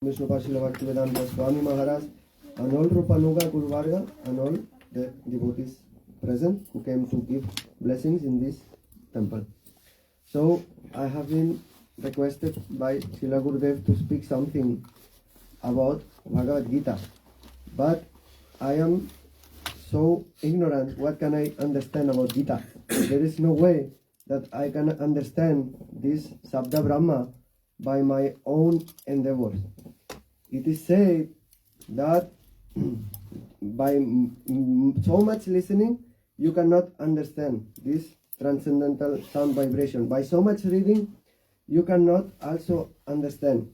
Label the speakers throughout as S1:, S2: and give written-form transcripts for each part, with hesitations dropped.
S1: Vishnu Bhaktivedanta Swami Maharaj and all Rupanuga Guru Varga and all the devotees present who came to give blessings in this temple. So I have been requested by Srila Gurudev to speak something about Bhagavad Gita, but I am so ignorant. What can I understand about Gita? There is no way that I can understand this Sabda Brahma by my own endeavors. It is said that by so much listening you cannot understand this transcendental sound vibration. By so much reading you cannot also understand.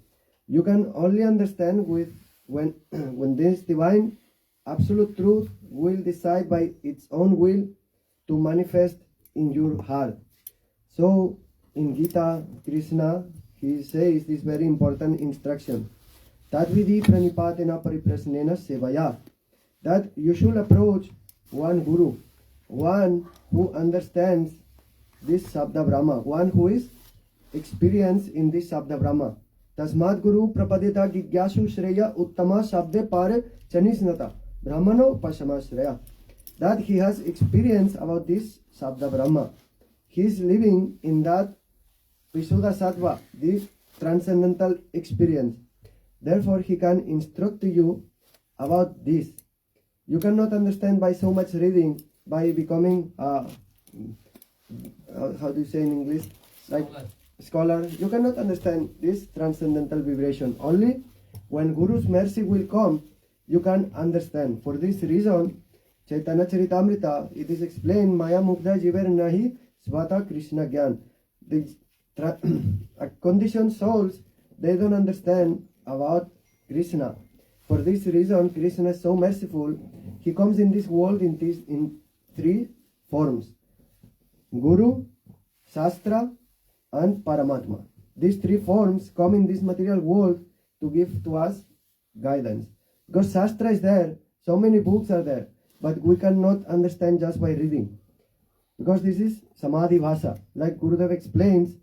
S1: You can only understand with when this divine absolute truth will decide by its own will to manifest in your heart. So in Gita, Krishna, he says this very important instruction, Tadvidhi pranipatena pariprasnena sevaya, that you should approach one guru, one who understands this Sabda Brahma, one who is experienced in this Sabda Brahma. Tasmat guru prapadita gigyashu shreya uttama sabde pare chanisnata brahmano pasama shreya, that he has experience about this Sabda Brahma. He is living in that Visuddha Sattva, this transcendental experience. Therefore, he can instruct you about this. You cannot understand by so much reading, by becoming, how do you say in English? Like scholar. You cannot understand this transcendental vibration. Only when Guru's mercy will come, you can understand. For this reason, Chaitanya Charitamrita, it is explained, Maya Mugdha Jiver Nahi Svata Krishna Gyan. The conditioned souls, they don't understand about Krishna. For this reason, Krishna is so merciful. He comes in this world in three forms: Guru, Shastra, and Paramatma. These three forms come in this material world to give to us guidance. Because Shastra is there, so many books are there, but we cannot understand just by reading. Because this is Samadhi Bhasa. Like Gurudev explains,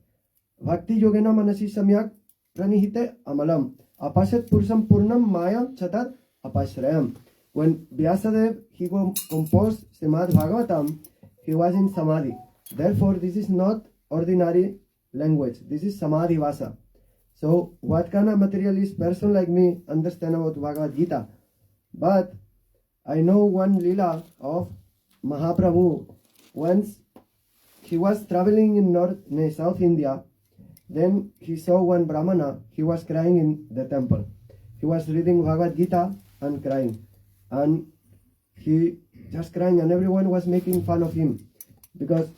S1: Bhakti Yogena Manasi Samyak Pranihite Amalam Apashat Pursam Purnam Mayam Chatat Apashrayam. When Vyasadev he composed Srimad Bhagavatam, he was in Samadhi. Therefore, this is not ordinary language. This is Samadhi Vasa. So, what can a materialist person like me understand about Bhagavad Gita? But I know one lila of Mahaprabhu. Once he was traveling in South India. Then he saw one Brahmana, he was crying in the temple. He was reading Bhagavad Gita and crying. And he just crying, and everyone was making fun of him because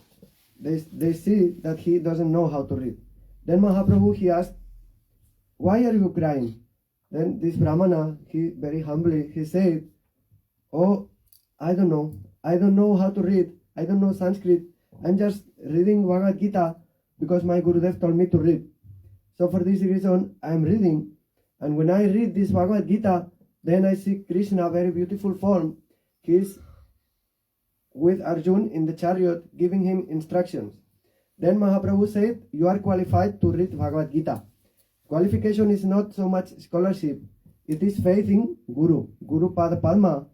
S1: they see that he doesn't know how to read. Then Mahaprabhu, he asked, why are you crying? Then this Brahmana, he very humbly, he said, oh, I don't know how to read. I don't know Sanskrit. I'm just reading Bhagavad Gita because my Gurudev told me to read. So for this reason, I am reading. And when I read this Bhagavad Gita, then I see Krishna, very beautiful form. He is with Arjun in the chariot, giving him instructions. Then Mahaprabhu said, you are qualified to read Bhagavad Gita. Qualification is not so much scholarship. It is faith in Guru. Guru Pada Padma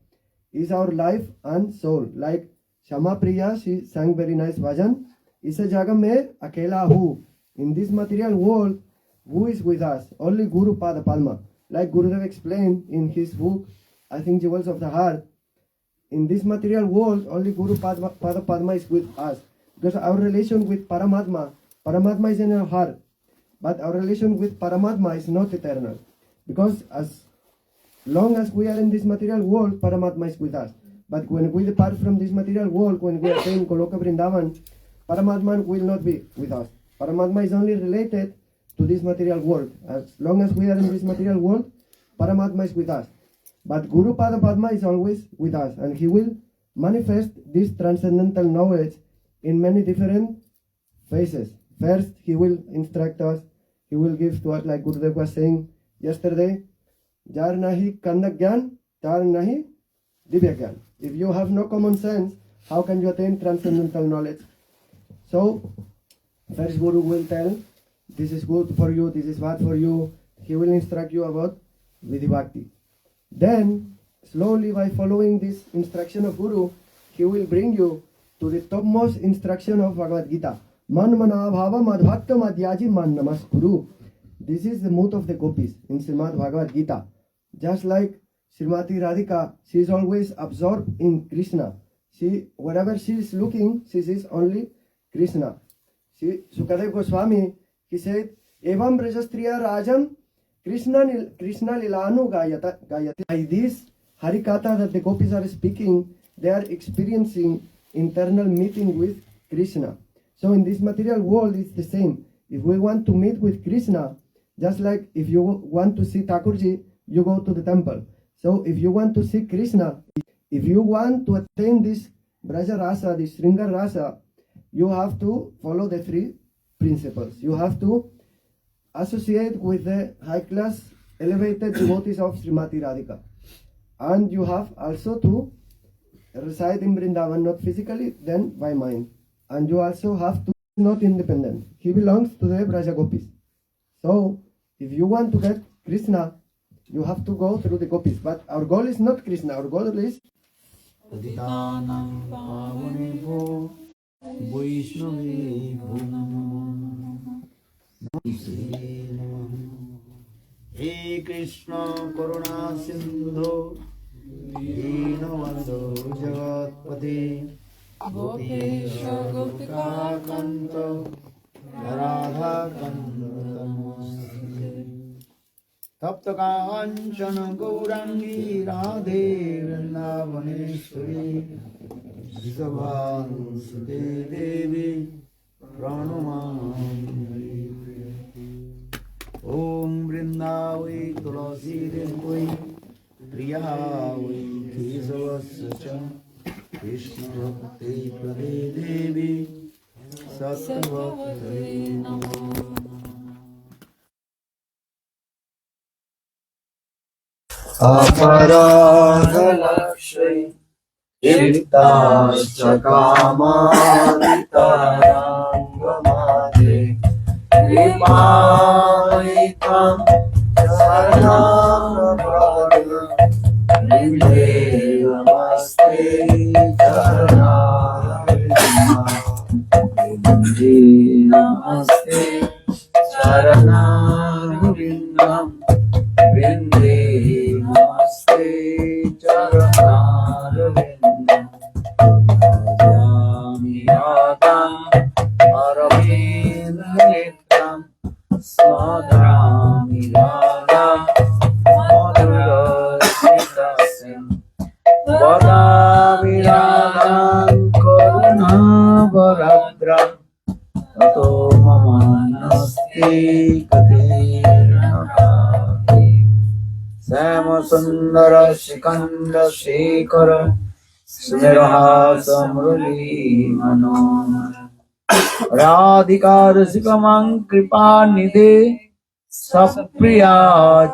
S1: is our life and soul. Like Shama Priya, she sang very nice bhajan. Isa jaga mein akela hu. In this material world, who is with us? Only Guru Pada Padma. Like Gurudev explained in his book, I think Jewels of the Heart. In this material world, only Guru Pada Padma is with us. Because our relation with Paramatma is in our heart. But our relation with Paramatma is not eternal. Because as long as we are in this material world, Paramatma is with us. But when we depart from this material world, when we attain Goloka Vrindavan, Paramatma will not be with us. Paramatma is only related to this material world. As long as we are in this material world, Paramatma is with us. But Guru Pada Padma is always with us, and he will manifest this transcendental knowledge in many different phases. First, he will instruct us, he will give to us, like Gurudev was saying yesterday, Jar nahi Kandak Gyan, tar nahi Divya Gyan. If you have no common sense, how can you attain transcendental knowledge? So, first Guru will tell, this is good for you, this is bad for you, he will instruct you about Vidhi Bhakti. Then, slowly by following this instruction of Guru, he will bring you to the topmost instruction of Bhagavad Gita. Man mana bhava madhvatya madhyaji man namaskuru. This is the mood of the gopis in Srimad Bhagavad Gita. Just like Srimati Radhika, she is always absorbed in Krishna. Wherever she is looking, she sees only Krishna. Sukadev Goswami, he said, Evam Brajastriya Rajam Krishna Lilanu Gayati. By this Harikatha that the gopis are speaking, they are experiencing internal meeting with Krishna. So in this material world, it's the same. If we want to meet with Krishna, just like if you want to see Thakurji, you go to the temple. So if you want to see Krishna, if you want to attain this Braja Rasa, this Sringar Rasa, you have to follow the three principles. You have to associate with the high class elevated devotees of Srimati Radhika. And you have also to reside in Vrindavan, not physically, then by mind. And you also have to be not independent. He belongs to the Braja Gopis. So, if you want to get Krishna, you have to go through the gopis. But our goal is not Krishna. Our goal is
S2: Aditanam Pavanevo Vaishnavevo Namo He Krishna Karuna Sindhu Dinavando Jagatpati Gopesha Gopika Kanto Radha Kanto Tapta Kanchana Gaurangi Radhe Vrindavaneshwari Vrisabhanusute Devi Pranamami Om Vrindavai Tulasi Devai Priyavai Kesavasya Krishna Bhakti Prade Devi Sattva Namo Aparadhalakshai Irtascha Kamavitarangamade Vimaitam Saranamrapradya Ninde Namaste Charanaravinda Ninde Namaste Charanaravinda Vinde Namaste Charanaravinda Bhajami Radham Aravinda Netam Smadrami Radha Madhura Sitasim Vadami Radham Karuna Varadram Tato Mama Nasti Katirana Sama Sundara Shikanda Shekhara Smiraha Samruli Manoma Radhikar Sikamang Kripa Nidhe Sapriya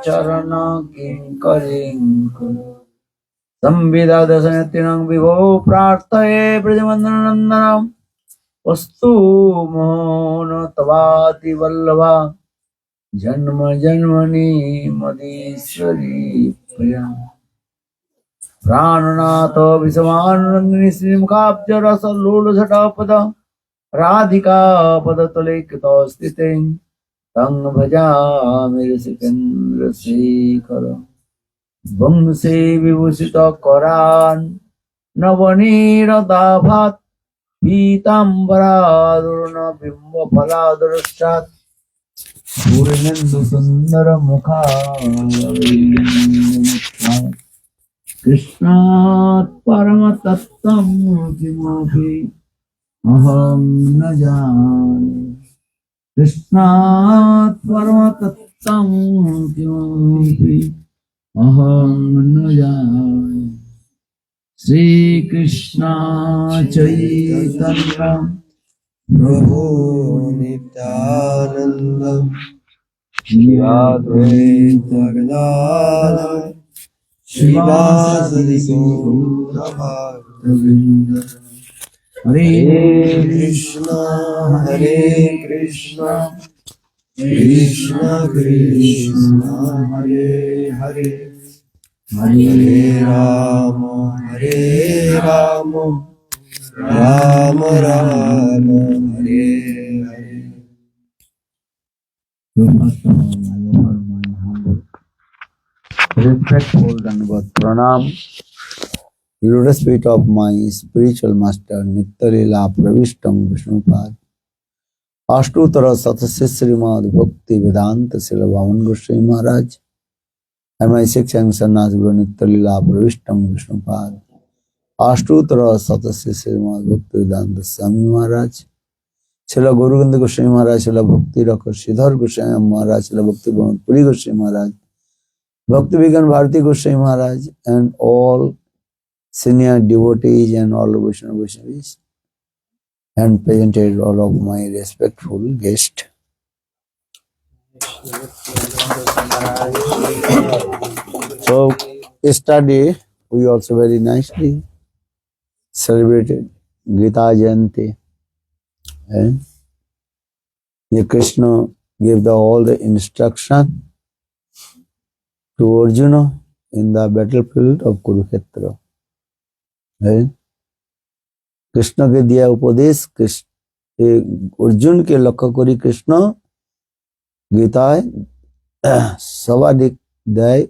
S2: Charana Kinkaring Sambhida Dasanatinang Vivo Prarthaye Prajamandanandanam Vastu Mohana Tavati Vallabha Janma Janmani Madhishwari Priya Prananato Visamanandini Srimukhabja Rasa Lula Satapada Radhika Padatulekito Stite Tang Bhajami Sikendra Sekhara Vamse Vibhusita Koran Navanira Dabhat Pitambara Durna Bimba Paladarashat Purnendu Sundara Mukha Krishnat Paramatattam Kimopi Aham Najani Krishnat Paramatattam Kimopi Aham Najani Sri Krishna Chaitanya Prabhu Nityananda Shri Advaita Gadadhar Srivasadi Gaura Bhaktavinda Hare Krishna Krishna Krishna Hare Hare Hare Rama Rama Rama Hare Hare. Respectful Dandavat Pranam, lotus feet of my spiritual master Nitya-lila Pravishtam Vishnupad, Ashtutara Satasya Srimad Bhakti Vedanta Srila Vaman Goswami Maharaj, and my six young sannyas Guru Nitya-lila Pravishtam Vishnupad, Ashtutara Satasya Srimad Bhakti Vedanta Swami Maharaj, Srila Guru Govinda Goswami Maharaj, Srila Bhakti Rakha Sridhar Goswami Maharaj, Srila Bhakti Pramod Puri Goswami Maharaj, Bhakti Vigan Bharati Goswami Maharaj, and all senior devotees and all Vaishnavis, and presented all of my respectful guests. So, yesterday we also very nicely celebrated Gita Jayanti. And Krishna gave all the instruction to Arjuna in the battlefield of Kurukshetra. And Krishna के दिया उपदेश अर्जुन के लक्ष्य करी कृष्ण गीताय सवाधिक दय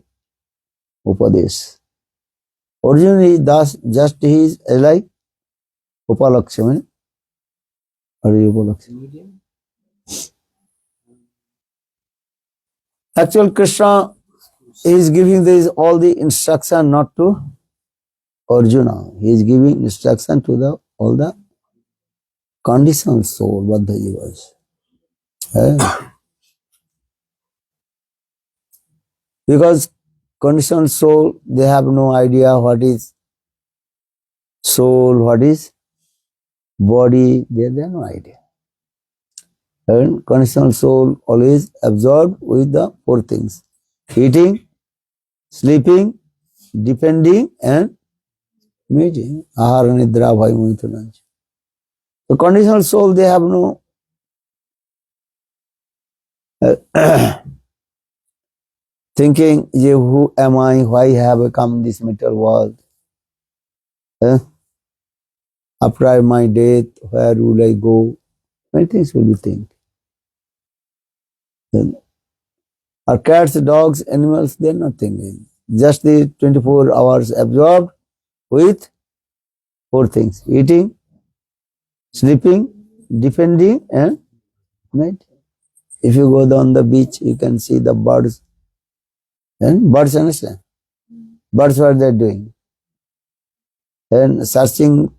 S2: उपदेश Arjun is Das just he is like उपलक्ष्य में अरे उपलक्ष्य actual Krishna is giving this all the instruction not to Arjuna. He is giving instruction to the all the conditional soul, Baddha jivas. Because conditional soul, they have no idea what is soul, what is body, they have no idea. And conditional soul always absorbed with the four things: eating, sleeping, depending, and meeting. Ahara nidra bhai mithunaj. The conditional soul, they have no thinking, who am I, why have I come this material world? After my death, where will I go? Many things will be think. Our cats, dogs, animals, they are not thinking. Just the 24 hours absorbed with four things: eating, sleeping, defending, and mating. If you go down the beach, you can see the birds. And birds understand. Birds, what they are doing? And searching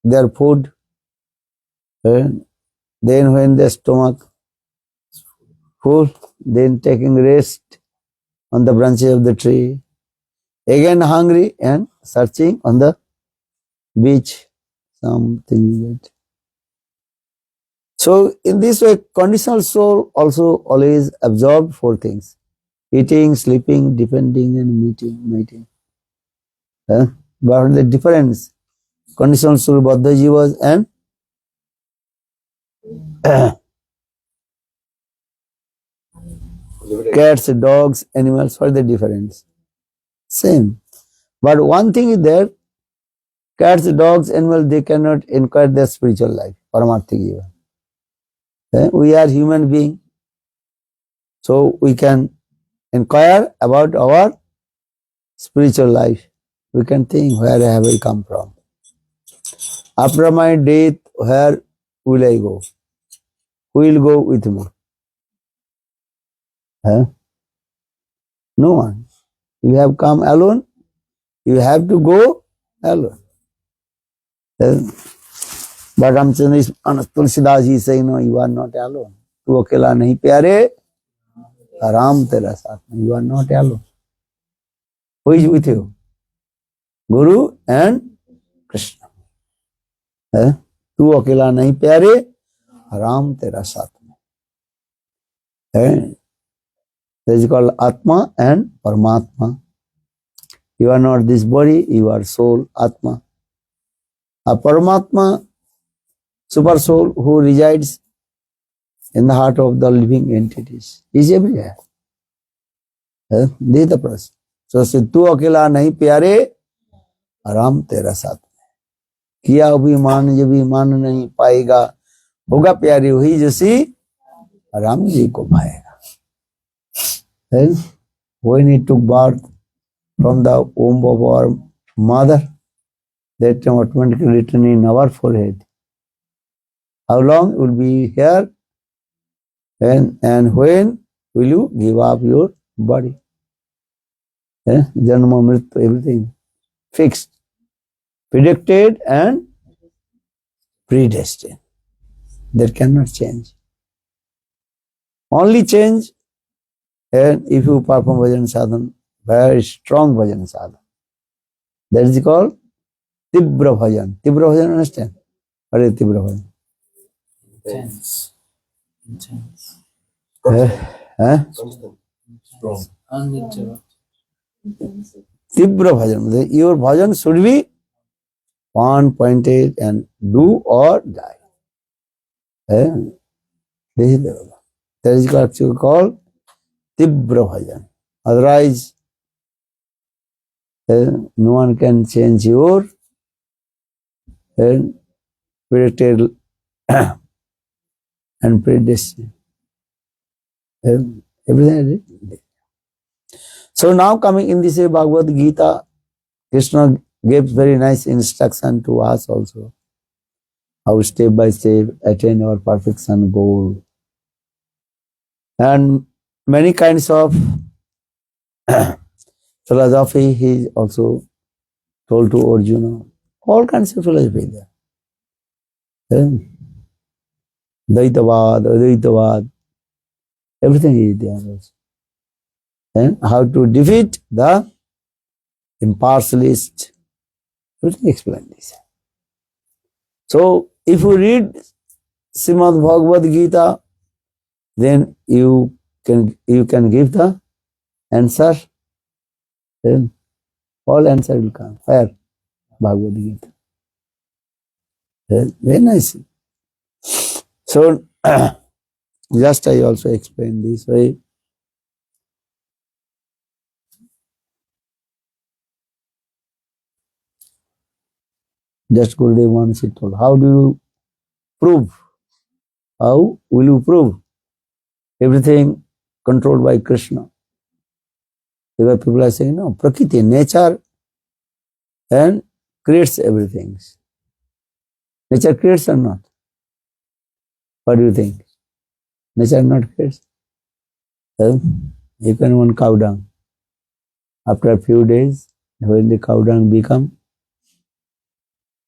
S2: their food. And then when their stomach full, then taking rest on the branches of the tree. Again hungry and searching on the beach. Something like that. So in this way, conditional soul also always absorbed four things: eating, sleeping, depending, and mating. But the difference, conditional soul, Baddha jivas, and cats, dogs, animals, what is the difference? Same. But one thing is there, cats, dogs, animals, they cannot inquire their spiritual life, Paramartha jiva. We are human beings, so we can inquire about our spiritual life. We can think, where have I come from? After my death, where will I go? Who will go with me? No one. You have come alone, you have to go alone. But Tulsidas is saying, no, you are not alone. Tu akela nahi pyare, Ram tera saath mein. You are not alone. Who is with you? Guru and Krishna. Tu akela nahi pyare, Ram tera saath mein. That is called Atma and Paramatma. You are not this body, you are soul, Atma. A Paramatma, super soul who resides in the heart of the living entities. Is everywhere. This is the process. So तू अकेला नहीं प्यारे, आराम तेरा साथ में। किया अभिमान जब ईमान नहीं पाएगा, होगा प्यारी हुई जैसी राम जी को पाएगा। Then when he took birth from the womb of our mother, that time automatically written in our forehead. How long will be here? And when will you give up your body? Janma, mrityu, everything fixed, predicted and predestined. That cannot change. Only change and if you perform bhajan sadhana, very strong bhajan sadhana. That is called Tibra bhajan. Tibra bhajan, understand? What is Tibra bhajan?
S3: Intense. Intense.
S1: Strong.
S3: Uninterrupted.
S2: Tibra bhajan. Your bhajan should be one-pointed and do or die. This is the that is actually called Tibra bhajan. Otherwise, no one can change your predicted and predestined. Everything. So now coming in this Bhagavad Gita, Krishna gave very nice instruction to us also, how step by step attain our perfection goal. And many kinds of philosophy he also told to Arjuna. All kinds of philosophy there. Dvaitavad, Advaitavad, everything is there also. And how to defeat the impartialist. Everything explained this. So if you read Srimad Bhagavad Gita, then you can give the answer. Then all answer will come. Where? Bhagavad Gita. Very nice. So just I also explained this way. Just Gurudev once he told, how do you prove? How will you prove everything controlled by Krishna? Because people are saying, no, Prakriti, nature and creates everything. Nature creates or not? What do you think? Nature not creates? You can one cow dung. After a few days, when the cow dung become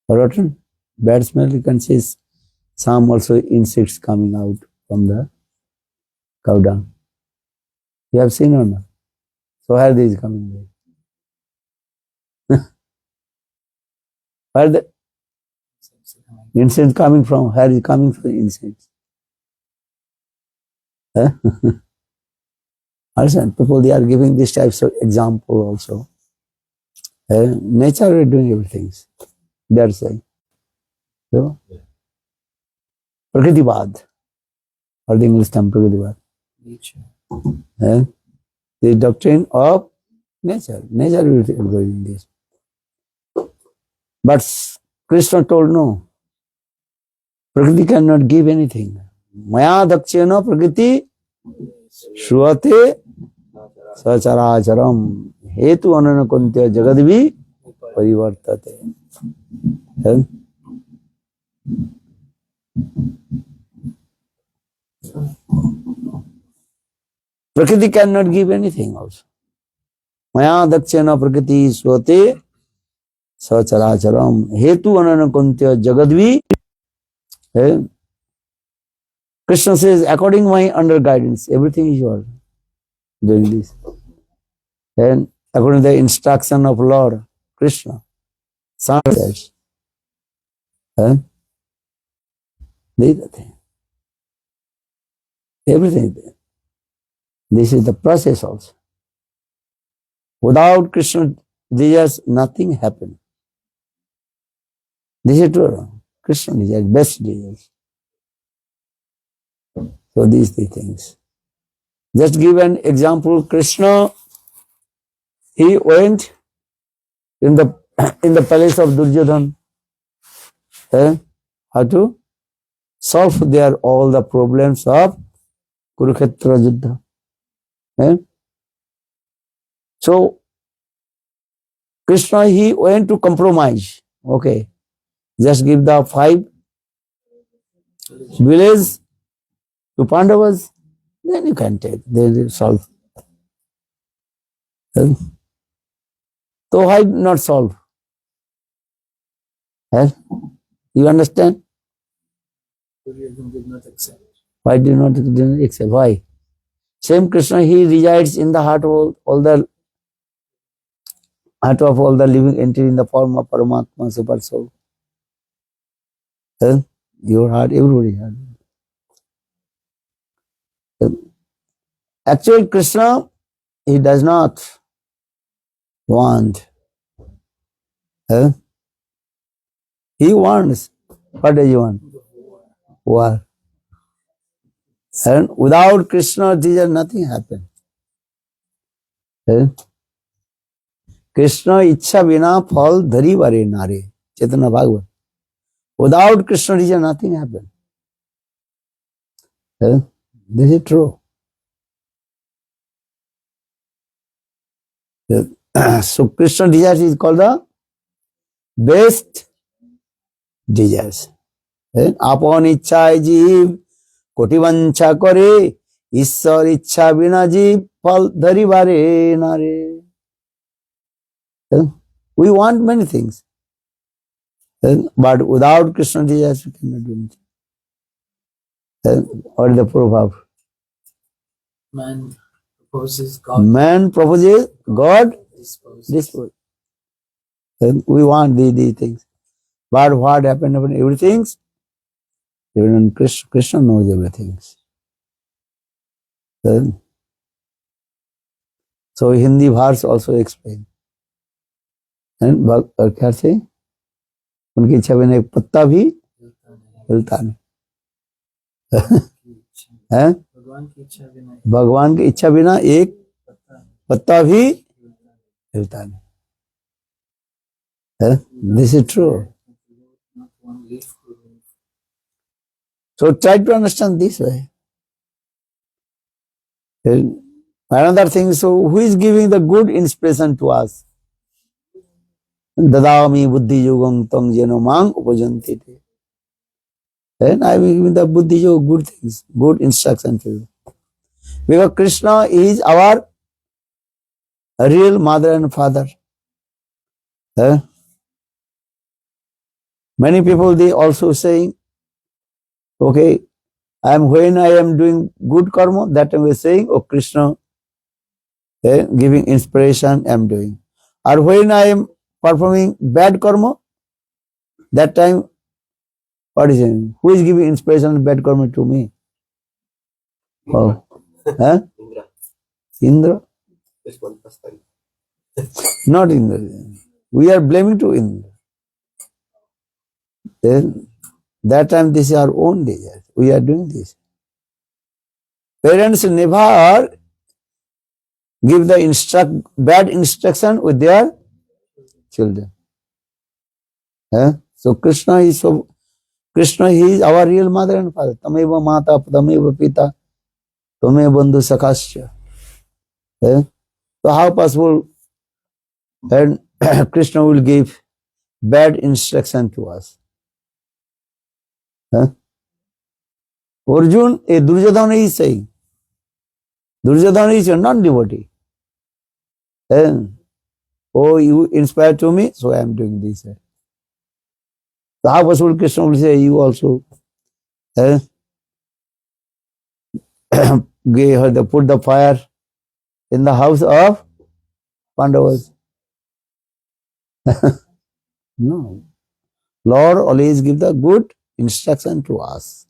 S2: rotten, bad smell, you can see some also insects coming out from the cow dung. You have seen or not? So where this is coming there? Where the insects coming from? Where is coming from insects? Understand? People, they are giving these types of example also. Nature is doing everything. They are saying. So, Prakritivad, or the English term Prakritivad.
S3: Nature.
S2: The doctrine of nature. Nature will go in this. But Krishna told no. Prakriti cannot give anything. Maya dakshena prakriti shruvate sacharacharam hetu ananakuntya jagadvi parivartate. Prakriti cannot give anything also. Maya dakshena prakriti swate sacharacharam hetu ananakuntya jagadvi. Krishna says, according my under guidance, everything is yours. Doing this. And according to the instruction of Lord Krishna, son says, this is the thing. Everything is there. This is the process also. Without Krishna desires, nothing happens. This is true. Krishna desires, best desires. So these three things. Just give an example. Krishna, he went in the in the palace of Duryodhana. How to solve their all the problems of Kurukshetra Yuddha. So Krishna, he went to compromise. Okay, just give the 5 villages to Pandavas, then you can take. Then you solve. So why not solve? You understand?
S3: Duryodhana did not accept.
S2: Why did not accept? Why? Same Krishna, he resides in the heart of all the living entity in the form of Paramatma, Super Soul. Your heart, everybody heart. Actually, Krishna, he does not want. He wants. What does he want? War. And without Krishna, there nothing happen. Krishna ichha bina phal dhari vare nare. Chaitanya Bhagavat. Without Krishna, there nothing happen. This is true. So Krishna desires is called the best desires. আপন ইচ্ছায় জীব কোটি বাঞ্ছা করে ঈশ্বর ইচ্ছা বিনা জীব ফল ধরিবারে না রে. We want many things, but without Krishna desires we cannot do anything. What is the proverb?
S3: Man proposes, God
S2: Man proposes, God
S3: disposes.
S2: disposes. We want these things, but what happened? Everything. Even Krishna knows everything. So Hindi verse also explain. And क्या से उनकी इच्छा बिना एक पत्ता भी हिलता नहीं. है
S3: भगवान की इच्छा बिना
S2: भगवान की इच्छा बिना एक पत्ता भी हिलता नहीं. This is true.
S3: not one leaf could move.
S2: So try to understand this way. Another thing, so who is giving the good inspiration to us? Dadami buddhi yogam tam jeno mang upajanti te. Then I will give the buddhi yoga good things, good instruction to you. Because Krishna is our real mother and father. Many people, they also saying, okay, when I am doing good karma, that time we are saying, oh Krishna, giving inspiration, I am doing. Or when I am performing bad karma, that time, what is it? Who is giving inspiration and bad karma to me? Oh, Indra?
S1: This one first time.
S2: Not Indra. We are blaming to Indra. Then, that time, this is our own desire. We are doing this. Parents never give the bad instruction with their children. So Krishna is he is our real mother and father. Tameva mata, tameva pita, tameva bandhu sakhasya. So how possible and Krishna will give bad instruction to us? Arjun, a Duryodhana is saying, Duryodhana is a non-devotee. Oh, you inspired to me, so I am doing this. So how possible Krishna will say, you also put the fire in the house of Pandavas? No. Lord always give the good instruction to us.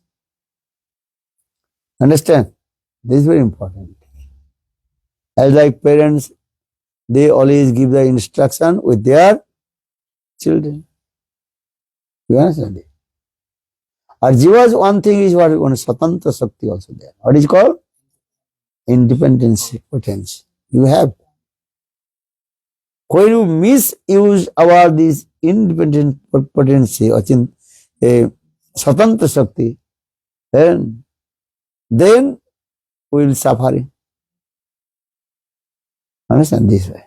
S2: Understand? This is very important. As like parents, they always give the instruction with their children. You understand it? Or Jiva's one thing is what one Swatantra Shakti also there. What is called? Independence potency. You have. When you misuse our this independent potency or Swatantra Shakti, then we will suffer. Understand this way.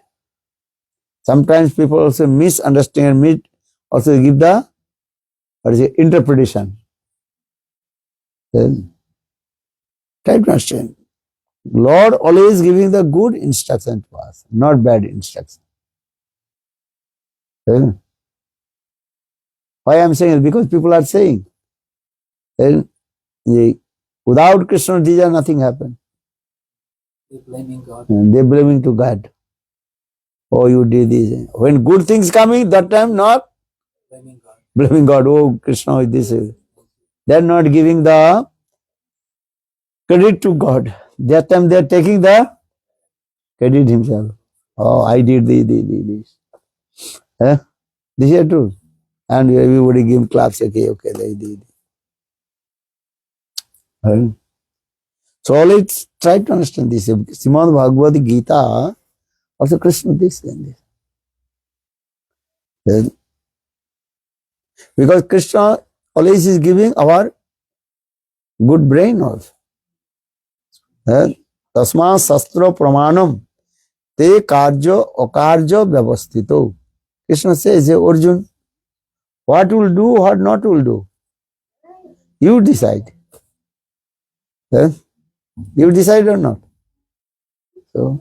S2: Sometimes people also misunderstand, also give the interpretation. Then try to understand. Lord always giving the good instruction to us, not bad instruction. Then, why I am saying it? Because people are saying, then, without Krishna, nothing happened.
S3: They're blaming God.
S2: And they blaming to God. Oh, you did this. When good things coming, that time not
S3: Blaming God.
S2: blaming God. Oh, Krishna is this. They are not giving the credit to God. That time they are taking the credit himself. Oh, I did this. This is true. And everybody give claps. Okay, they did. So let's try to understand this. Srimad Bhagavad Gita also Krishna this and this. Then, because Krishna always is giving our good brain also. Tasma sastro pramanam te karjo akarjo vyavastito. Krishna says, Arjun, what will do, what not will do? You decide. You decide or not? So,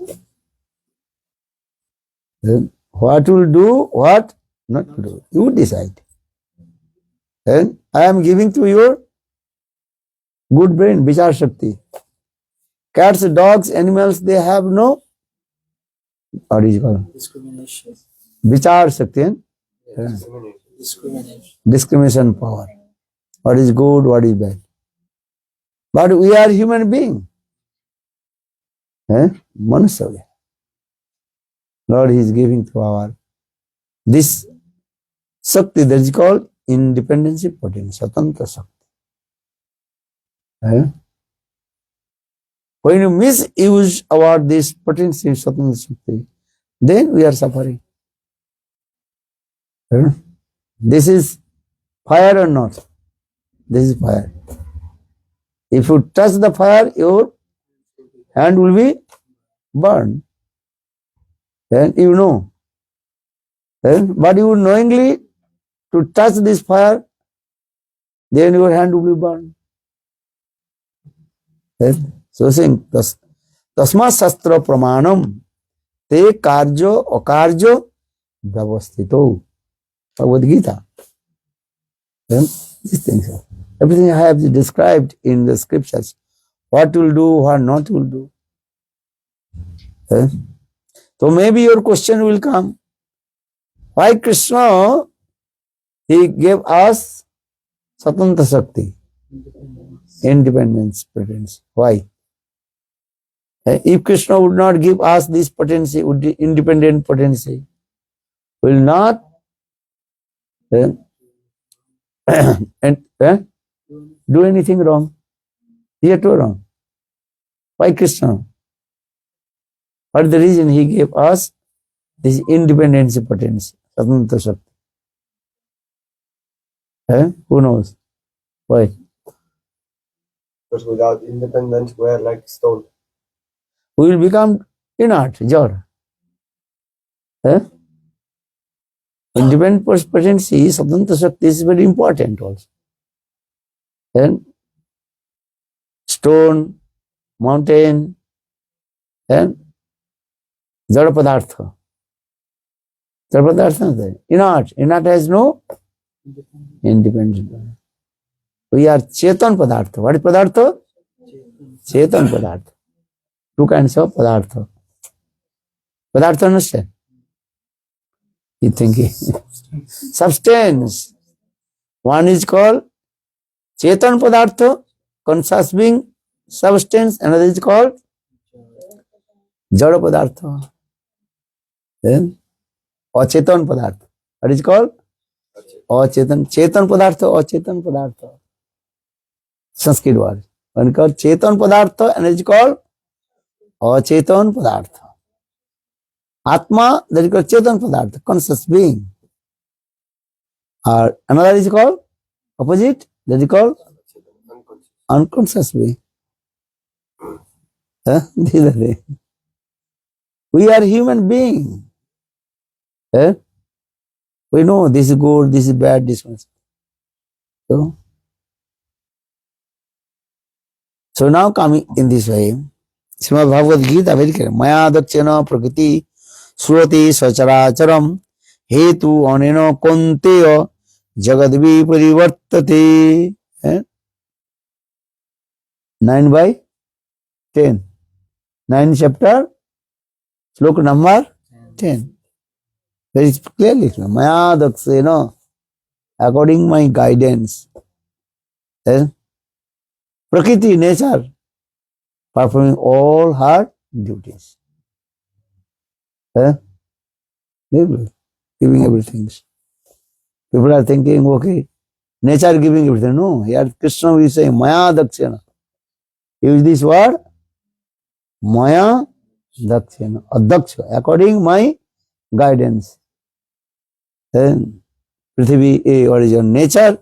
S2: what will do, what not to do? You decide. And I am giving to your good brain, Vichar Shakti. Cats, dogs, animals, they have no, what is it called?
S3: Discrimination.
S2: Vichar Shakti.
S3: Discrimination.
S2: Discrimination power. What is good, what is bad. But we are human being. Manusya. Lord is giving to our this Shakti that is called independence potency, Swatantra Shakti. When you misuse our this potency, Swatantra Shakti, then we are suffering. This is fire or not? This is fire. If you touch the fire, your hand will be burned. Then you know. But you knowingly to touch this fire, then your hand will be burned. So saying, Tasma Sastra Pramanam Te Karjo Akarjo Vyavastito. Bhagavad Gita. These things are. Everything I have described in the scriptures. What will do, what not will do. So maybe your question will come. Why Krishna, he gave us Swatantra Shakti, independence potency. Why? If Krishna would not give us this potency, independent potency, will not do anything wrong. Here too wrong. Why Krishna? What is the reason he gave us this independence potency, Swatantra Shakti? Who knows? Why?
S1: Because without independence, we are like stone.
S2: We will become inert, jor. Independent potency, Swatantra Shakti is very important also. Stone, mountain, and Jada Padartha. Jada Padartha, inert. Inert has no independence. We are Chetan Padartha. What is Padartha? Chetan Padartha. Two kinds of Padartha. Padartha, understand? You thinking? Substance. One is called Chetan Padartha, conscious being, substance. Another is called Jada Padartha. Then Achetan Padartha. What is called? Achetan. Chetan Padartha, Achetan Padartha. Sanskrit word. One is called Chetan Padartha and it is called Achetan Padartha. Atma, that is called Chetan Padartha, conscious being. Or another is called opposite, that is called unconscious being. These are the things. We are human beings. We know this is good, this is bad, this one. So now coming in this way, Srimad Bhagavad Gita very clear. Maya dakshana prakriti surati sacharacharam hetu anena konteya jagadvi parivartate. 9/10. 9 chapter, sloka number 10. Very clearly, Maya dakshana, according my guidance. Prakriti, nature, performing all her duties. Giving everything. People are thinking, okay, nature giving everything. No, here Krishna is saying, Maya dakshana. Use this word, Maya dakshana, adaksha, according my guidance. Then, Prithvi, what is your nature?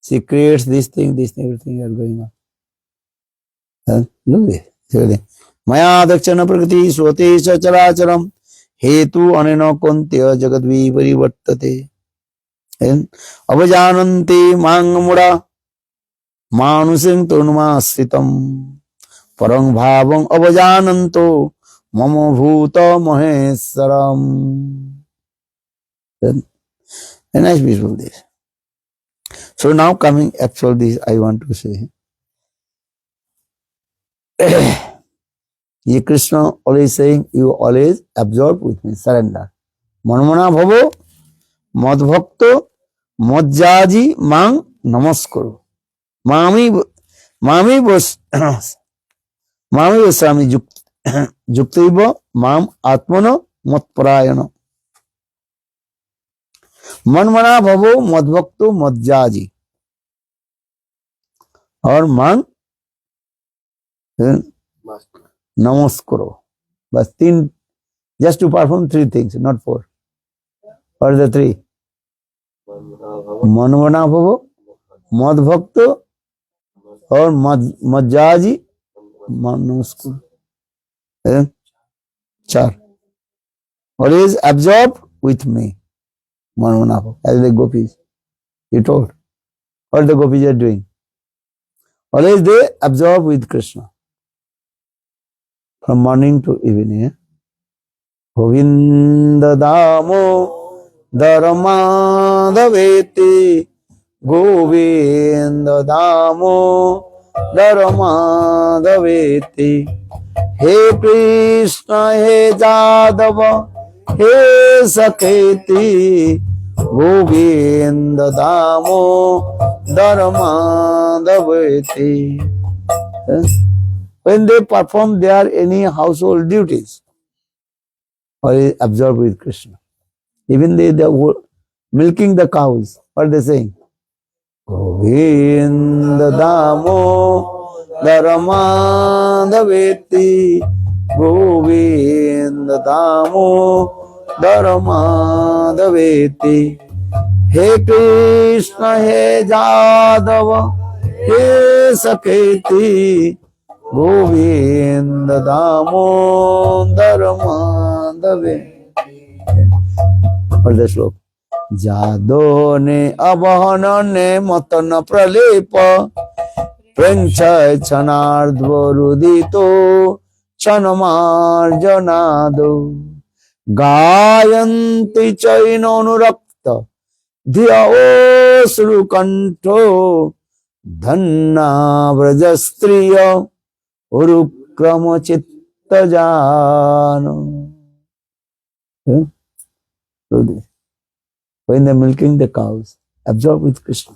S2: She creates this thing, everything are going on. Look at it. Maya dakshana prakriti swate characharam hetu anena kontya jagadvi parivartate. Avajananti mangamura manusing turnmasritam parang bhavang avajananto mama bhuta maheswaram. A nice visual this. So now coming actual this I want to say. Ye Krishna always saying, you always absorb with me, surrender. Manmana bhavo madbhakto madjaji mang namaskaro. Mami vasami juktaiva mam atmana matparayana. Manmana bhavo madbhakto madjaji. Or mang namaskaro. But just to perform 3 things, not 4. What are the 3? Manvana bhavo, madbhakto, or madjaji, namaskaro. 4. Always absorb with me. Manvana bhavo, as the gopis. You told. What the gopis are doing. Always they absorb with Krishna. From morning to evening. Govinda Damo Dharmadaveti. Govinda Damo Dharmadaveti. He Krishna, He Jadava, He Saketi. Govinda Damo Dharmadaveti. When they perform their any household duties, or absorb with Krishna. Even they were milking the cows. What are they saying? Govinda Damo Dharmadaveti. Govinda Damo Dharmadaveti. He Krishna, He Jadava, He Saketi. Govinda Damodar Madhave. What is the sloka? Jado ne abhana ne matana pralepa prenchai chanardvarudito chanamarjanado gayanti chainonurakta dhya srukanto dhanna vrajastriya urukrama chitta jano. When they're milking the cows, absorb with Krishna.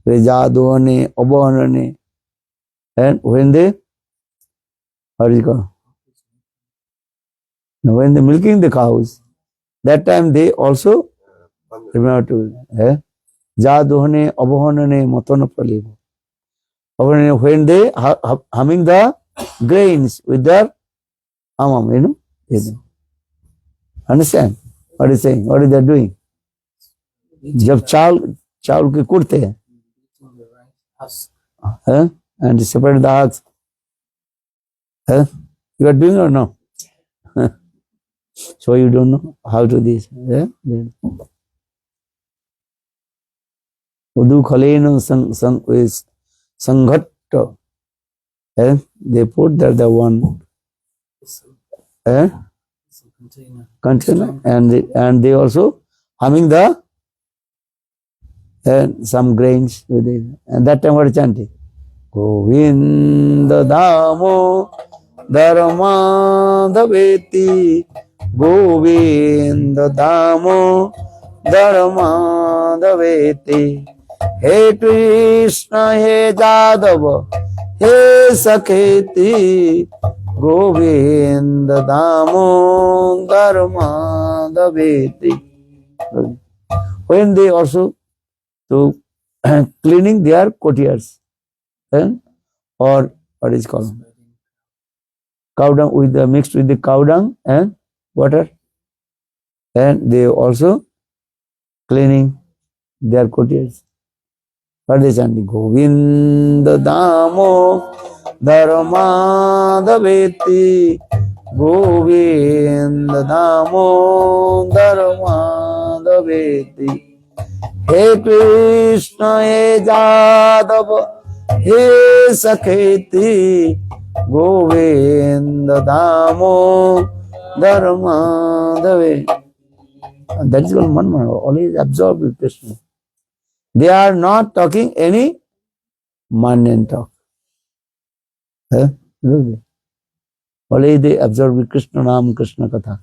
S2: Rejadone, obonane. And when they, how do you call? Now when they're milking the cows, that time they also remember to, Ja dohane abohanane matana pralibo. When they humming the grains with their amam, you know. Understand what he's saying? What is they doing? जब चावल के कुटते हैं, and separate the husk, you are doing or no? So you don't know how to this. Udu khalena sanghatta. They put there the one container, and they also humming the some grains with it. And that time what is chanting? Govinda Damo Dharma Daveti, Govinda Damo Dharma Daveti. He Krishna, He Jadava, He Sakheti, Govinda Damo Dharma Daveti. When they also to cleaning their courtiers, or what is called cow dung with the mixed with the cow dung and water, and they also cleaning their courtiers. What is chanting? Govinda Damo Dharma Daveti, Govinda Damo Dharma Daveti. He Krishna, He Jadava, He Sakheti, Govinda Damo Dharma Daveti. That is called Manmana, always absorbed with Krishna. They are not talking any mundane talk. Always they absorb with Krishna Nam, Krishna Katha.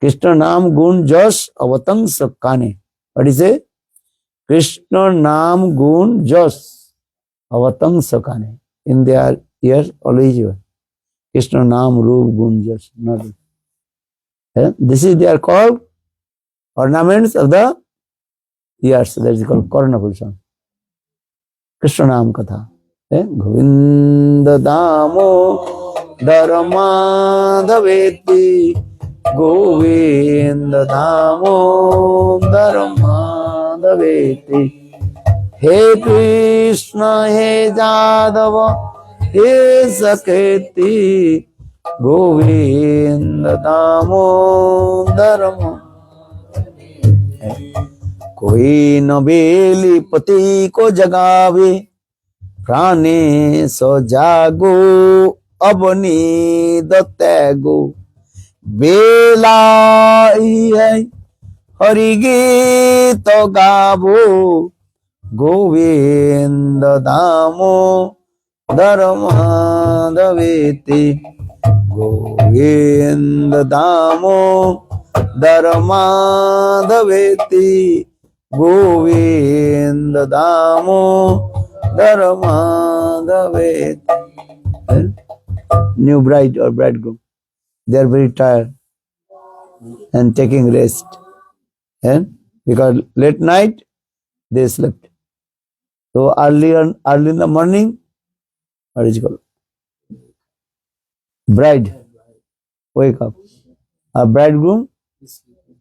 S2: Krishna Nam Gun Jas Avatang Sakane. What is it? Krishna Nam Gun Jas Avatang Sakane. In their ears, always you. Krishna Nam Rup Gun Jas. Not this is they are called ornaments of the ears. That is called Karnapulsan. Krishna Nam Katha. Govinda Damo Dharma Daveti, Govinda Damo Dharma Daveti. He Krishna, He Jadava, He Sakheti, Govinda Damo Dharma. कोई न बेली पति को जगावे, प्राणे सो जागो अब नींद त्यागो, बेला ही है हरि गीत गावो, गोविंद दामो धर्म दवेति, गोविंद दामो धर्म दवेति, गोविंद दामो धर्म दवेति. New bride or bridegroom, they are very tired and taking rest, and because late night they slept. So early in the morning, what is it called? Bride wake up. A bridegroom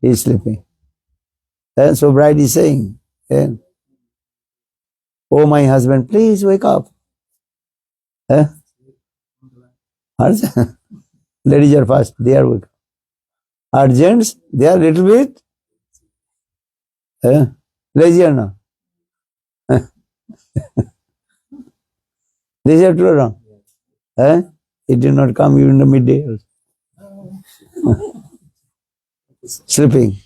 S2: is sleeping. And so bride is saying, oh my husband, please wake up. Ladies are fast, they are wake up. Our gents, they are little bit lazy or not? This is true or wrong? It did not come even in the midday. Sleeping.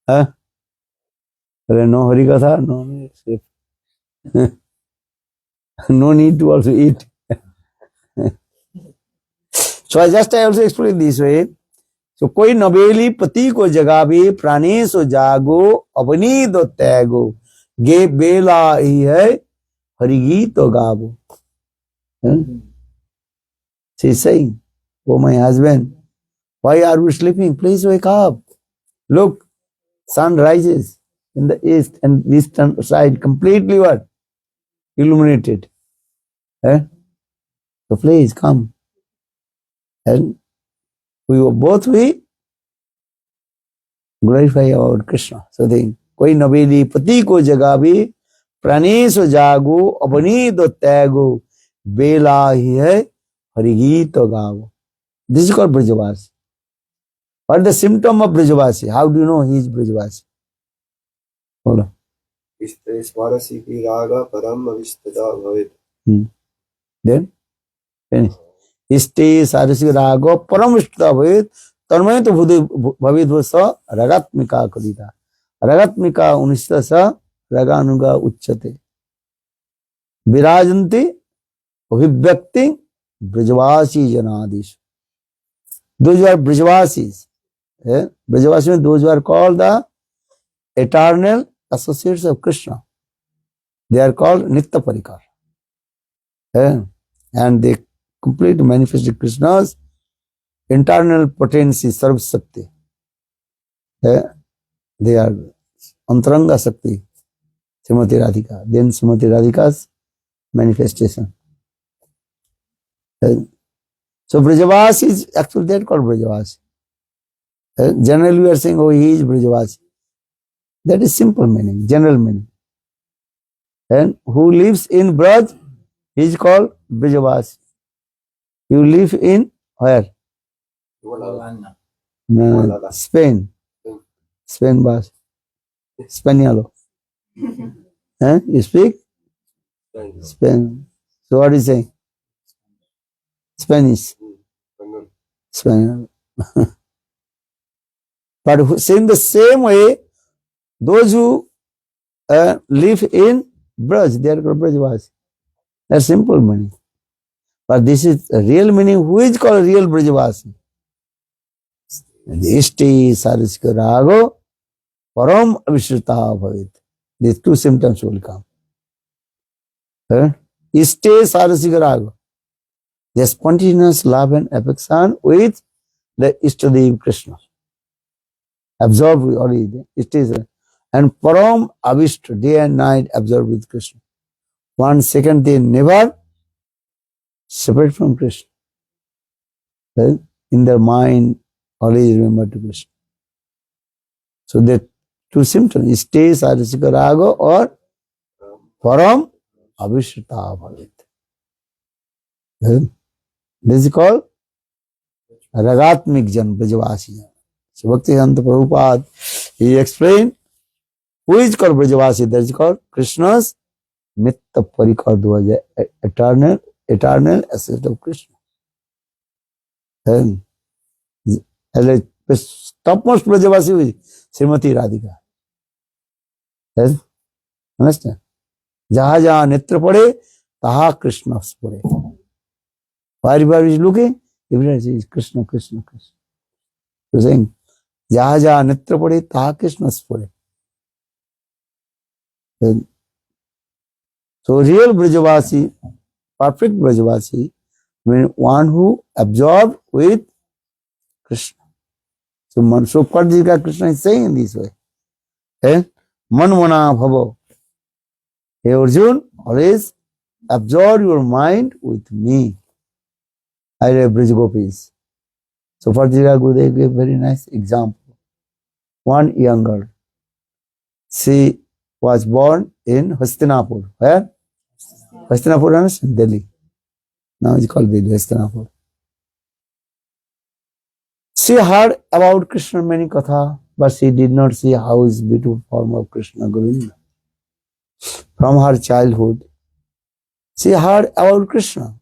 S2: No Harikatha, no sleep. No need to also eat. So I also explained this way. So कोई नवेली पति को जगावे, प्राणे सो जागो अपनी दो त्यागो, गे बेला ही है हरिगी तो गावो. She is saying, oh my husband, why are we sleeping? Please wake up. Look, sun rises. in the east, and eastern side completely what? Illuminated. Eh? So please come. And we glorify our Krishna. So then, koi naveli pati ko jagavi, Pranesh जागो अवनीत त्यागो बेला ही है हरिगीत गावो. This is called Brajavasi. What is the symptom of Brajavasi? How do you know he is Brajavasi? Hold on.
S1: Swarasi ki raga param avishtada bhavet.
S2: Then finish. Iste sarasi raga param avishtada bhavet. तन्मय तो भवित स रगात्मिका कलिता. रगात्मिका उनिष्ठ स रगानुगा उच्चते. विराजन्ति अभिव्यक्ति ब्रजवासी जनादिश. Those who are Brajavasis. Brajavasi means those who are called the eternal associates of Krishna. They are called Nitya Parikar. And they completely manifested Krishna's internal potency, Sarv Shakti. They are Antaranga Shakti, Srimati Radhika. Then Srimati Radhika's manifestation. So Brajavasi is actually they are called Brajavasi. Generally we are saying, oh, he is Brajavasi. That is simple meaning, general meaning. And who lives in Braj, he is called Brajavasi. You live in where?
S3: Valana.
S2: No, Spain. Spain bas. Spaniolo. You speak? Spain. So what is saying? Spanish. Spanish. But in the same way, those who live in Braj, they are called Brajavasi. That's simple meaning. But this is a real meaning. Who is called real Brajavasi? Ishti Sarasika Rago Param Avishrita Bhavit. These two symptoms will come. Ishti Sarasika Rago. The spontaneous love and affection with the Ishtadev Krishna. Absorbed with already. And Param Avishta, day and night absorbed with Krishna. 1 second they never separate from Krishna. In their mind, always remember to Krishna. So the two symptoms, stay Sarasika Raga or Param Avishta Bhavit. This is called Ragatmik Jan, Brajavasi. So Bhaktivedanta Prabhupada, he explained who is called Brajavasi. That is called Krishna's Nitya Parikar, eternal associate of Krishna. And the topmost Brajavasi is Srimati Radhika. Yes? Understand? Jaha jaha netra pade, taha Krishna spore. Wherever is looking, everywhere is Krishna, Krishna, Krishna. So saying, jaha jaha netra pade, taha Krishna spore. So real Brajavasi, perfect Brajavasi, means one who absorbed with Krishna. So Prabhupada Krishna is saying in this way. Manmana bhavo. Hey Arjun, always absorb your mind with me. I read Brij Gopis. So Prabhupada Gurudev gave a very nice example. One young girl. She was born in Hastinapur. Where? Hastinapur, understand? Delhi. Now it's called Delhi, Hastinapur. She heard about Krishna many katha, but she did not see how is beautiful form of Krishna Govinda. From her childhood, she heard about Krishna,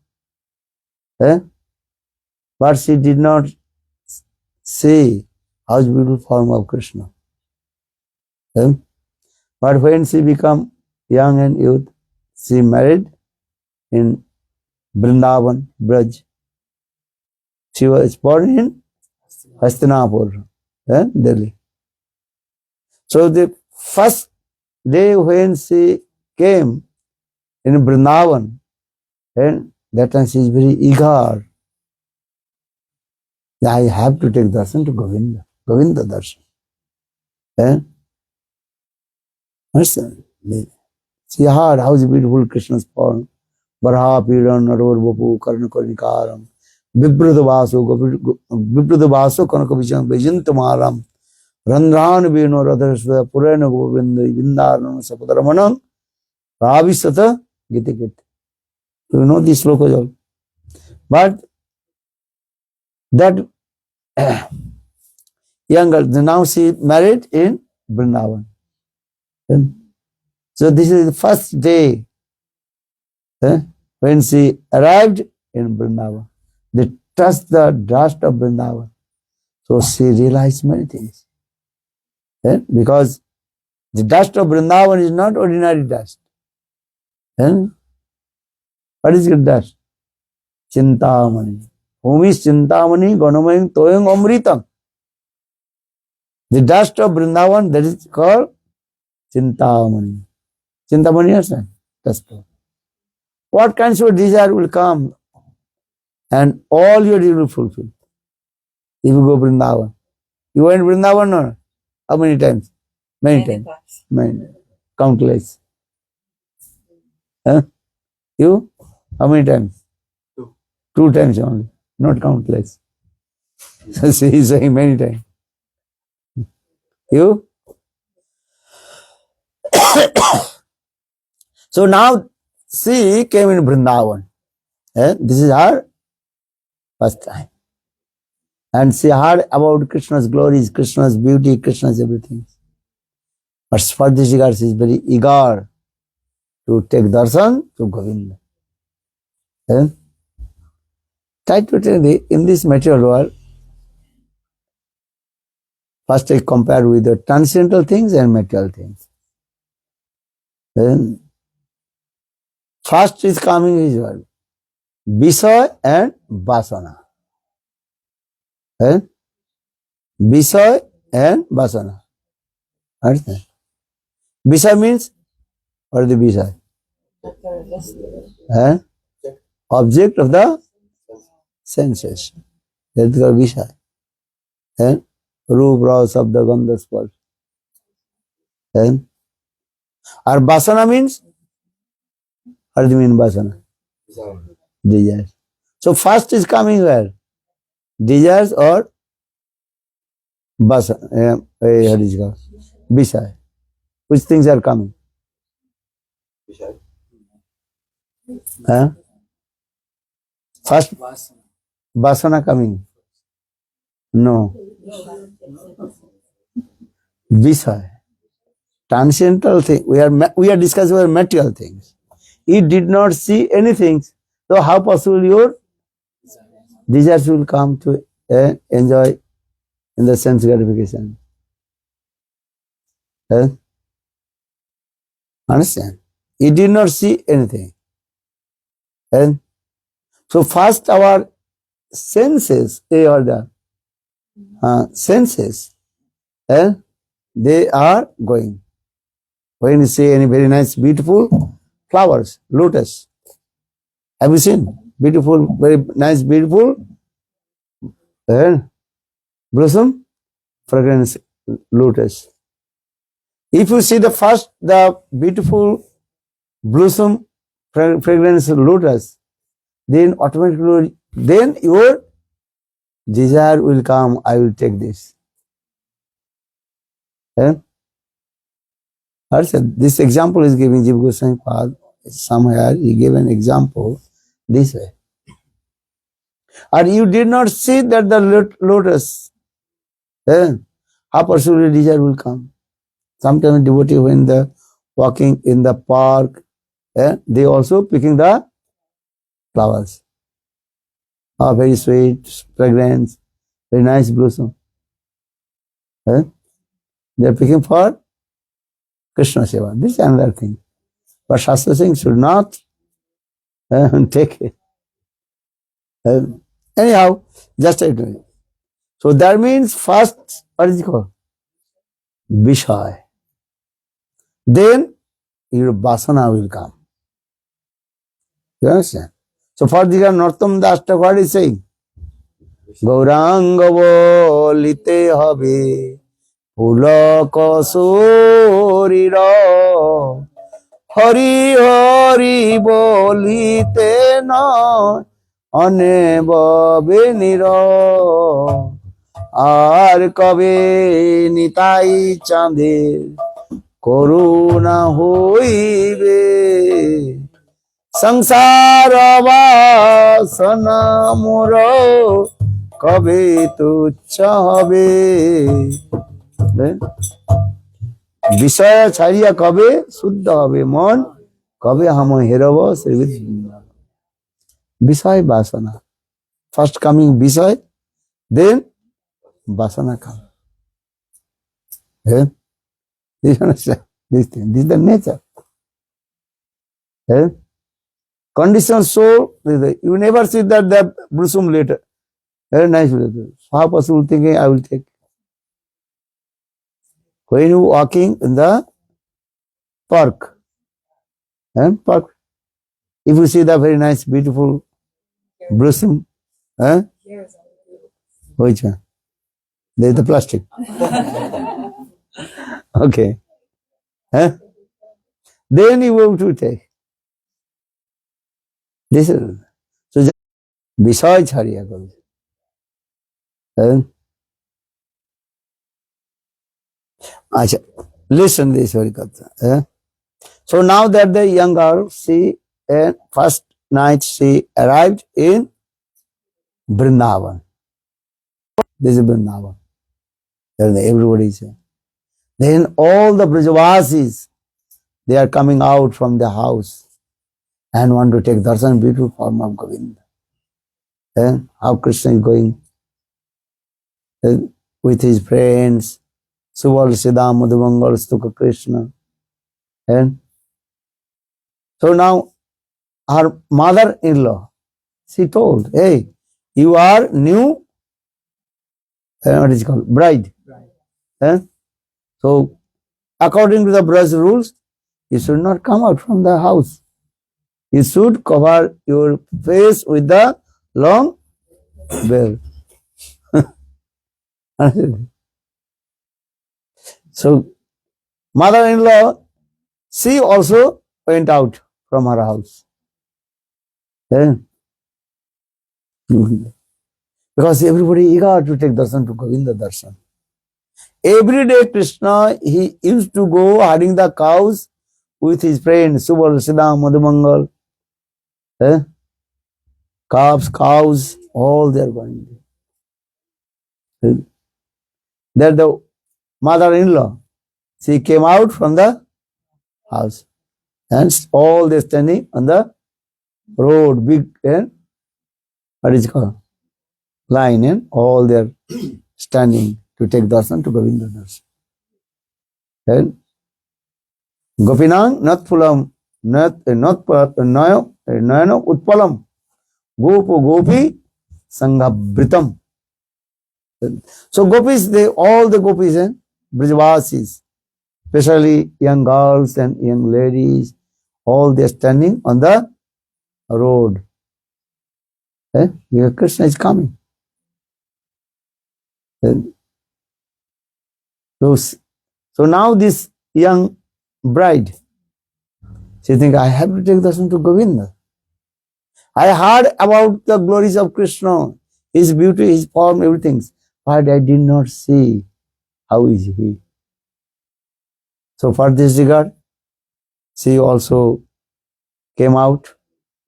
S2: but she did not see how is beautiful form of Krishna. But when she became young and youth, she married in Vrindavan, Braj. She was born in Hastinapur, Delhi. So the first day when she came in Vrindavan, and that time she is very eager. I have to take darshan to Govinda, Govinda darshan. Understand? See how is beautiful Krishna's form. Baraha Piran Naror Vapu Karna Karnikaram Vibrata Vaso Kanakavijam Vijantamaram Randran Vino Radharasva Purana Govinda Vindaran Sapataramanam Ravisata Gitikit. You know these slokas all. But that young girl, now she married in Vrindavan. So this is the first day when she arrived in Vrindavan. They touched the dust of Vrindavan. So she realized many things. Because the dust of Vrindavan is not ordinary dust. What is the dust? Chintamani. Whom is Chintamani? Ganamayam Toyam Amritam. The dust of Vrindavan, that is called Chintamani. Chintamani, understand? Dust. What kinds of desire will come and all your desire will fulfill. If you go Vrindavan. You went Vrindavan or how many times? Many times. Many. Countless. You? How many times?
S3: 2.
S2: 2 times only. Not countless. So she is saying many times. You? So now she came in Vrindavan. This is her first time. And she heard about Krishna's glories, Krishna's beauty, Krishna's everything. But for this regard, she is very eager to take darshan to Govinda. Try to tell me, in this material world, first I compare with the transcendental things and material things. Then first is coming is what? Visaya and Vasana. Visaya and Vasana. Understand? Visaya means, what is the Visaya? Object of the senses. That is called Visaya. Roop, Rao, Sabda, Gandha, Sparsh. Or Vasana means, what do you mean Vasana? Desires. So first is coming where? Desires or Vasana? What is it called? Visaya. Which things are coming? First Vasana coming. No. Visaya. Transcendental thing. We are discussing about material things. It did not see anything. So how possible your desires will come to enjoy in the sense gratification? Understand? It did not see anything. And so first our senses, they are the senses, they are going. When you see any very nice, beautiful flowers, lotus, have you seen? Beautiful, very nice, beautiful blossom, fragrance, lotus. If you see the beautiful blossom, fragrance, lotus, then automatically, then your desire will come, I will take this. This example is given Jiva Goswami Pad. Somewhere he gave an example this way. And you did not see that the lotus, how possibly desire will come. Sometimes devotee when the walking in the park, they also picking the flowers. Very sweet, fragrance, very nice blossom. They are picking for Krishna Seva. This is another thing. But Shastra saying should not take it. Anyhow, just try doing it. So that means first, what is it called? Vishaya. Then your Vasana will come. You understand? So for the Narottam Das Thakur, what is saying? Gauranga bolite habe Pulak শরীর হরি হরি বলিতে নয় অনেববে নির আর কবে নিতাই চাঁদের করুণা হইবে সংসার বাসনা মোর কবে তুচ্ছ হবে বিষয় ছাড়িয়া কবে শুদ্ধ হবে মন কবে হাম হেরব বিষয় বাসনা ফার্স্ট কামিং বিষয় দেন বাসনা come. This thing. This is the nature. Conditioned soul, you never see that Brusum later. Very nice. Sahapasu thinking, I will take. When you walking in the park, if you see the very nice, beautiful Brusum, which one? There is the plastic. Okay. Then you have to take. This is so. বিষয় ছাড়িয়া কবি আচ্ছা listen this very কথা so now that the young girl she first night she arrived in Vrindavan. This is Vrindavan. Everybody is here. Then all the Brajavasis they are coming out from the house and want to take darshan, beautiful form of Govinda. And how Krishna is going with his friends, Subal Siddham Madhumangal Stuka Krishna. And so now her mother-in-law, she told, hey, you are new, what is it called, bride. So according to the Braj rules, you should not come out from the house. You should cover your face with the long veil. So, mother-in-law, she also went out from her house. Because everybody eager to take darshan to Govinda darshan. Every day Krishna, he used to go herding the cows with his friend Subal Siddham Madhumangal. Cows, all they are going. There the mother-in-law, she came out from the house and all they standing on the road, big what is it called? Line and all they are standing to take darshan to Govinda darshan. And Gopinang Natpulam Nayana Utpalam Gopu Gopi Sanghabritam. So gopis, all the gopis and Brajavasis, especially young girls and young ladies, all they are standing on the road. Krishna is coming. So now this young bride, she think, I have to take darshan to Govinda. I heard about the glories of Krishna, his beauty, his form, everything, but I did not see how is he. So for this regard, she also came out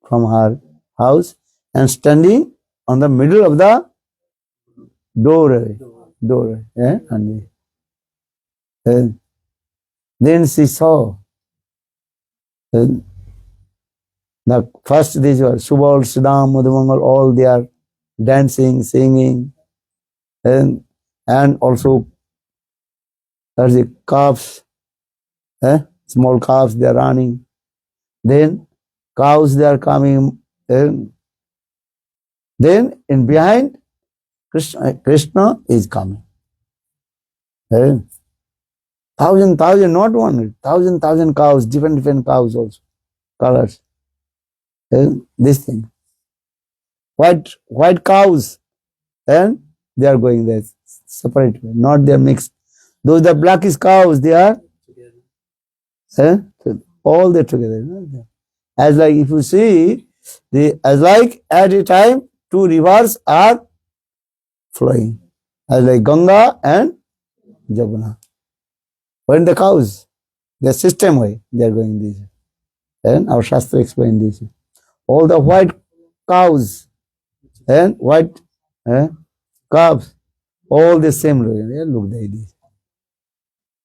S2: from her house and standing on the middle of the doorway. And then she saw the first these were Subal, Siddham, Madhumangal, all they are dancing, singing, and also there's the calves, small calves they are running. Then cows they are coming. Then in behind Krishna is coming. Thousand, not one, thousand cows, different cows also, colors. This thing. White cows, and they are going there separate way, not they are mixed. Those the blackish cows, they are all they together. As like if you see, as like at a time two rivers are flowing, as like Ganga and Jamuna. When the cows, the system way, they are going this. And our Shastra explained this. All the white cows and white calves, all the same way. They look like this.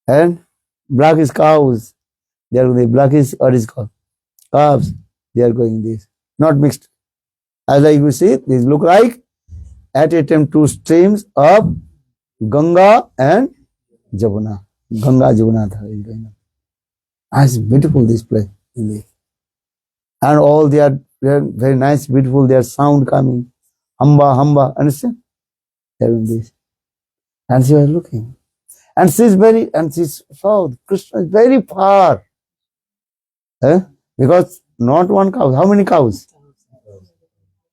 S2: And blackish cows, they are the blackish or is called calves, they are going this. Not mixed. As like you see, these look like at a time two streams of Ganga and Jamuna. Ganga Jamuna is going on. It's beautiful this place. And all they are very nice, beautiful, their sound coming. Hamba, hamba, understand? They are doing this. And she was looking. And she saw Krishna is very far. Because not one cow. How many cows?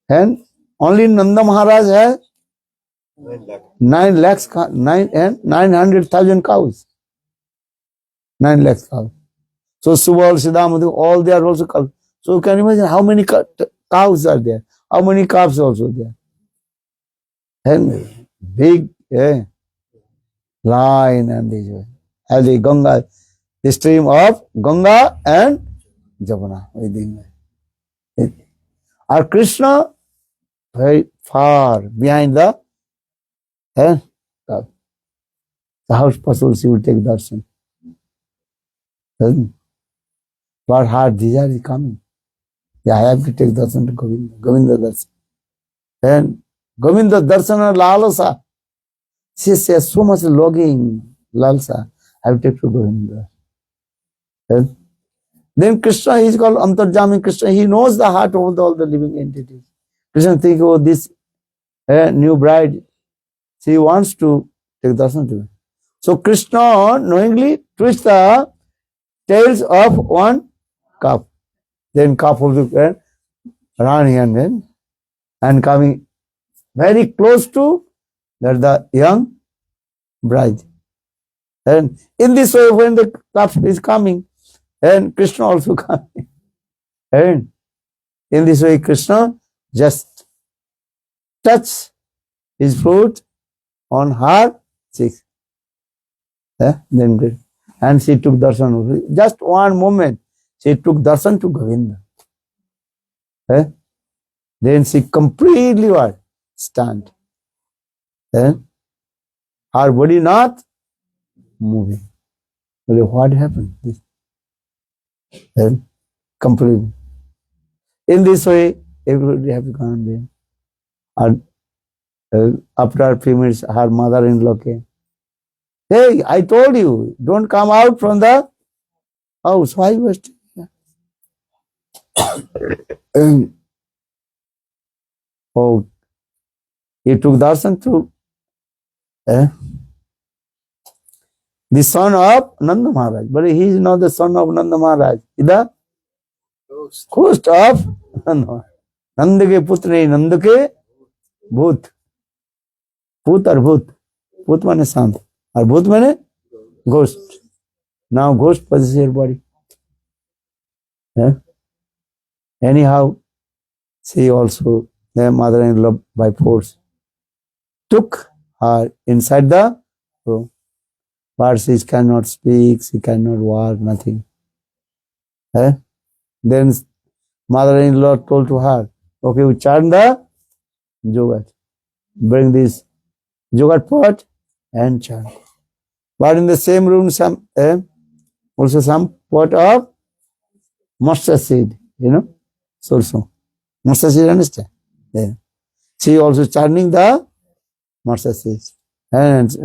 S2: And only Nanda Maharaj has 900,000 cows. 9 lakhs cows. So Subal, Siddhamadu, all they are also cows. So you can imagine how many cows are there. How many calves also there. And big line and this way. As the Ganga, the stream of Ganga and Jamuna. Our Krishna very far behind the cow. So how possible she will take darshan? But her desire is coming. Yeah, I have to take darshan to Govinda. Govinda darshan. And Govinda darshan lalasa. She says so much longing, lalsa. I have to take to Govinda. And then Krishna is called Antarjami Krishna. He knows the heart of all the living entities. Krishna thinks, oh, this new bride, she wants to take darshan to her. So Krishna knowingly twists the tails of one calf. Then calf will be running and coming very close to the young bride. And in this way, when the calf is coming, and Krishna also coming. And in this way, Krishna just touch his foot on her cheeks. Then and she took darshan. Just one moment, she took darshan to Govinda. Then she completely stand. Her body not moving. What happened? Completely. In this way, everybody have gone there. And after a few minutes, her mother-in-law came. Hey, I told you, don't come out from the house. Why was it? Oh, he took darshan to the son of Nanda Maharaj. But he is not the son of Nanda Maharaj. He is the ghost of Nanda Maharaj. Nanda ke putre, Nanda ke bhoot. Put or bhoot. Put means sant. Or bhoot means ghost. Now ghost possesses your body. Anyhow, she also, their mother-in-law by force, took her inside the room. But she cannot speak, she cannot walk, nothing. Then mother-in-law told to her, okay, we chant the Jogat. Bring this Jogat pot and chant. But in the same room, also some pot of mustard seed, so mustard seed, understand? Yeah. She also chanting the mustard seed. And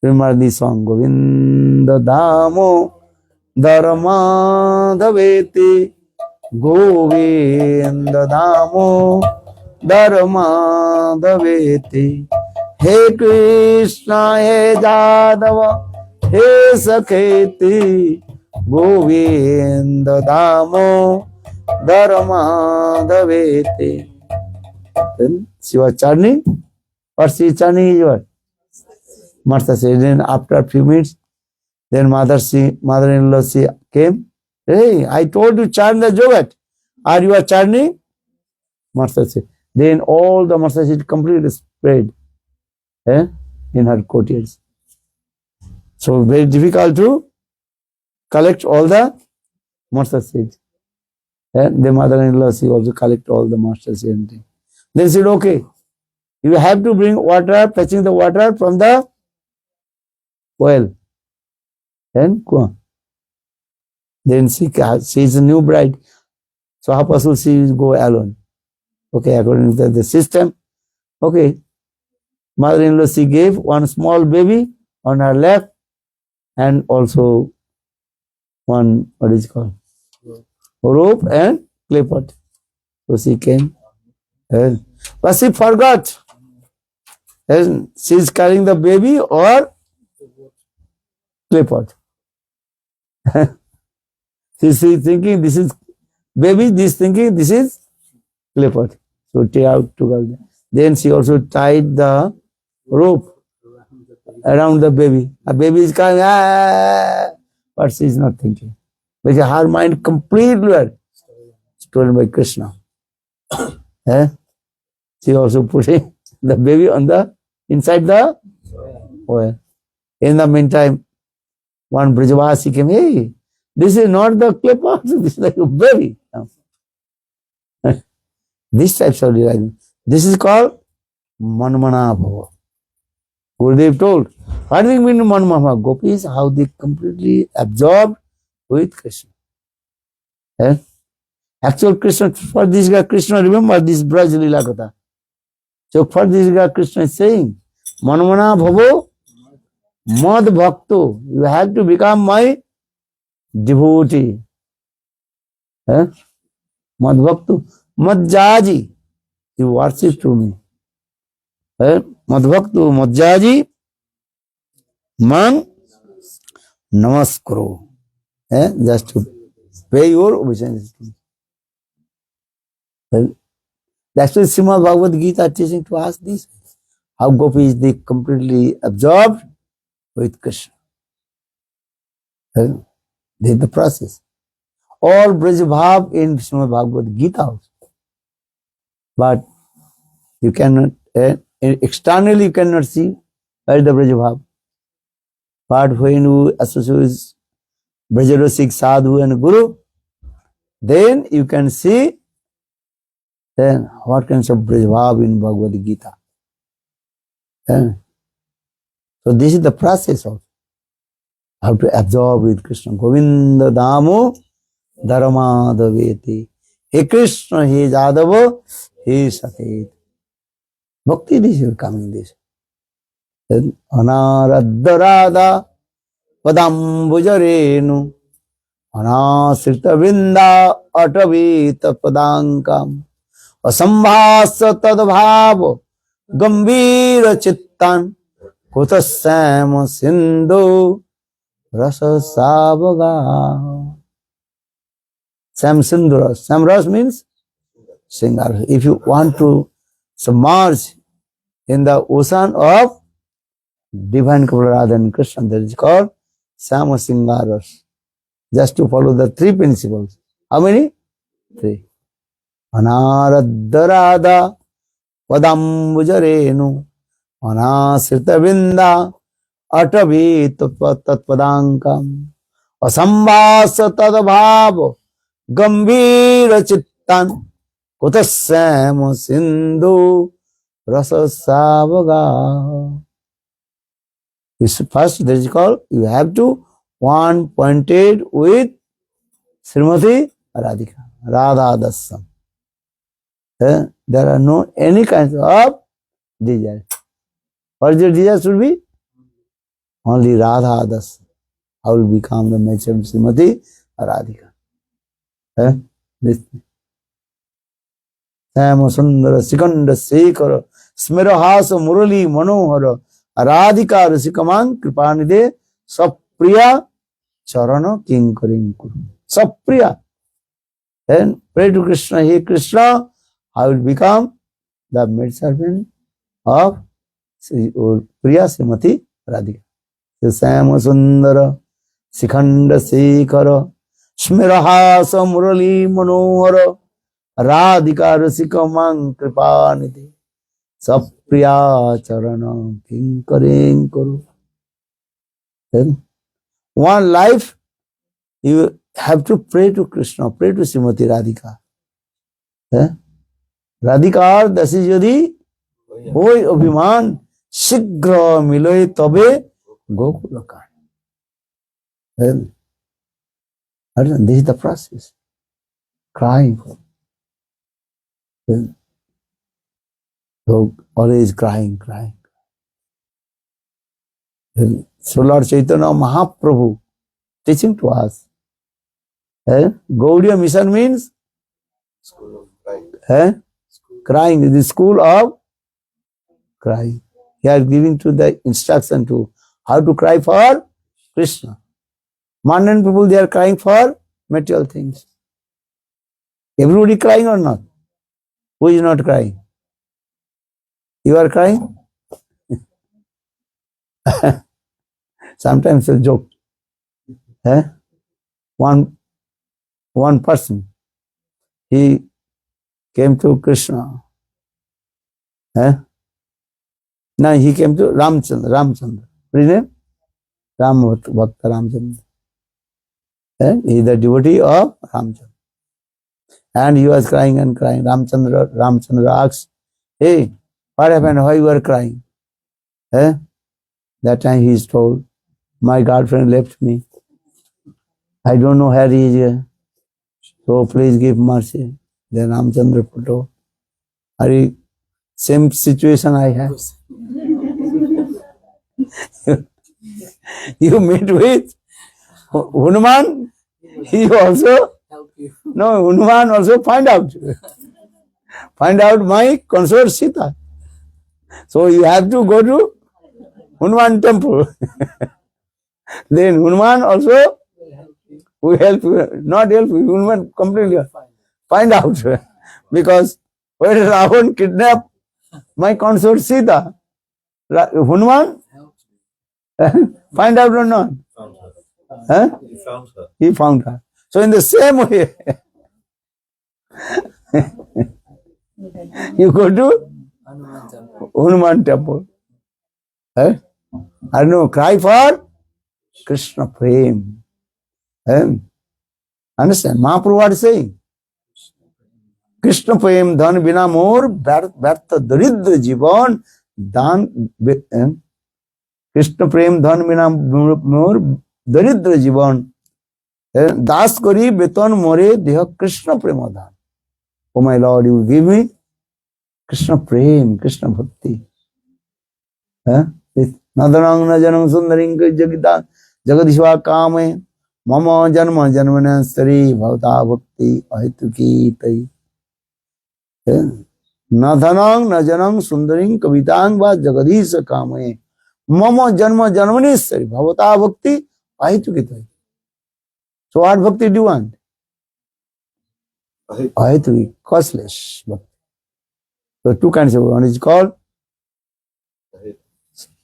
S2: remember the song, Govinda Damo Dharmadhaveti, Govinda Damo Dharmadhaveti. He Krishna, He Jadava, He Sakheti, Govinda Damo Dharmadhaveti. Then she was chanting. What she is chanting is what? Martha said, then after a few minutes, then mother-in-law she came. Hey, I told you churn the yogurt. Are you churning? Martha said. Then all the Martha said completely spread in her courtiers. So very difficult to collect all the Martha seed. The mother-in-law she also collect all the Martha seed and thing. Then said, okay, you have to bring water, fetching the water from the well. And go on. Then she is a new bride. So how possible she will go alone? Okay, according to the system. Okay. Mother-in-law, she gave one small baby on her lap and also one, what is it called? Rope and clay pot. So she came. But she forgot. And she is carrying the baby or clay pot. She is thinking this is baby, this thinking this is clay pot. So take out together. Then she also tied the rope around the baby. A baby is coming, but she is not thinking. Because her mind completely stolen by Krishna. She also putting the baby on the inside the oil. In the meantime, one Brajavasi came, hey, this is not the clay pot, this is like a baby. This type of realization. This is called Manmana Bhava. Gurudev told, what do you mean Manmana Bhava? Gopis, how they completely absorbed with Krishna. Actual Krishna, for this guy, Krishna, remember this Braj Lila Katha. So for this guy, Krishna is saying, Manmana Bhavo Mad Bhakto. You have to become my devotee. Mad Bhakto. Mad Jaji. You worship to me. Mad Bhakto, Mad Jaji. Man Namaskaro. Just to pay your obeisance. That's why Srimad Bhagavad Gita teaching to us this. How gopis they completely absorbed with Krishna. This is the process. All Braj Bhav in Srimad Bhagavad Gita also. But you cannot, externally you cannot see where is the Braj Bhav. But when you associate with Brajarasik Sadhu and Guru, then you can see then what kinds of Braj Bhav in Bhagavad Gita. So this is the process of how to absorb with Krishna. Govinda Damo Dharmadaveti. He Krishna, he Jadava, he Saket. Bhakti, this is coming this. Anaradharada Padambujarenu Anasrita Vrinda Atavita Padankam Asambhasa Tadbhava Gambhira Chittan Kutasama Sindhu Rasa Savaga. Sam Sindhuras. Samras means singer. If you want to submerge in the ocean of divine Radha and Krishna, that is called Sama Singaras. Just to follow the three principles. How many? Three. Anaradharada Padambujarenu Anasrita Vinda Atavi Tatpadankam Asambhasa Tadbhava Gambhira Chittan Kutasama Sindhu Rasa Savaga. First, that is called, you have to one pointed with Srimati Radhika, Radha Dasam. There are no any kinds of desire. What is your desire should be? Only Radha Dasam. I will become the nature of Srimati Radhika. This Sama Sundara Sikanda Sekara Smirahasa Murali Manohara Radhika Rasikamang Kripanide Sapriya Charana Kinkaring Kuru. Sapriya. Then pray to Krishna, hey Krishna, I will become the maid servant of Priya Srimati Radhika. Sam Sundara Sikhanda Sekhara Smiraha Samurali Manohara Radhika Rasikamang Kripaniti Sapriya Charana Kinkaring Kuru. Then, one life you have to pray to Krishna, pray to Srimati Radhika. Radhika dasi jadi hoy abhiman shigra miloy tobe gokulakan. Then, this is the process. Crying. Then, so always crying. Then, so Lord Chaitanya Mahaprabhu teaching to us. Gaudiya mission means crying is the school of crying. He is giving to the instruction to how to cry for Krishna. Mundane people, they are crying for material things. Everybody crying or not? Who is not crying? You are crying? Sometimes a joke. One person, he came to Krishna. Now he came to Ramchandra. What is his name? Bhakta Ramchandra. He is the devotee of Ramchandra. And he was crying and crying. Ramchandra asked, hey, what happened? Why you are crying? That time he is told, my girlfriend left me. I don't know where he is. So please give mercy. Then Ramchandra put, Hari, same situation I have. You meet with Hanuman, he also,
S3: Help you.
S2: no, Hanuman also find out my consort Sita. So you have to go to Hanuman temple. Then Hanuman also will help you, not help you, Hanuman completely find out. Because when Ravan kidnapped my consort Sita, Hanuman find out or not?
S4: He found her.
S2: He found her. So in the same way, you go to
S3: Hanuman temple.
S2: Hanuman temple. I don't know, cry for Krishna Prem. Understand? Mahaprabhu what is saying? Krishna Prem dhan bina mor vyartha daridra jivan dan Krishna Prem dhan bina mor daridra jivan das kari beton more deha Krishna Premadhan. Oh my Lord, you give me Krishna Prem, Krishna Bhakti. Nadanang najanang sundaring jagita jagadishva kame mama janma janmana sari bhavata bhakti ahituki tai. Nadanang najanang sundaring kavitang va jagadisha kame mama janma janmani sari bhavata bhakti ahituki tai. So what bhakti do you want? Ahituki, costless bhakti. So two kinds of, one is called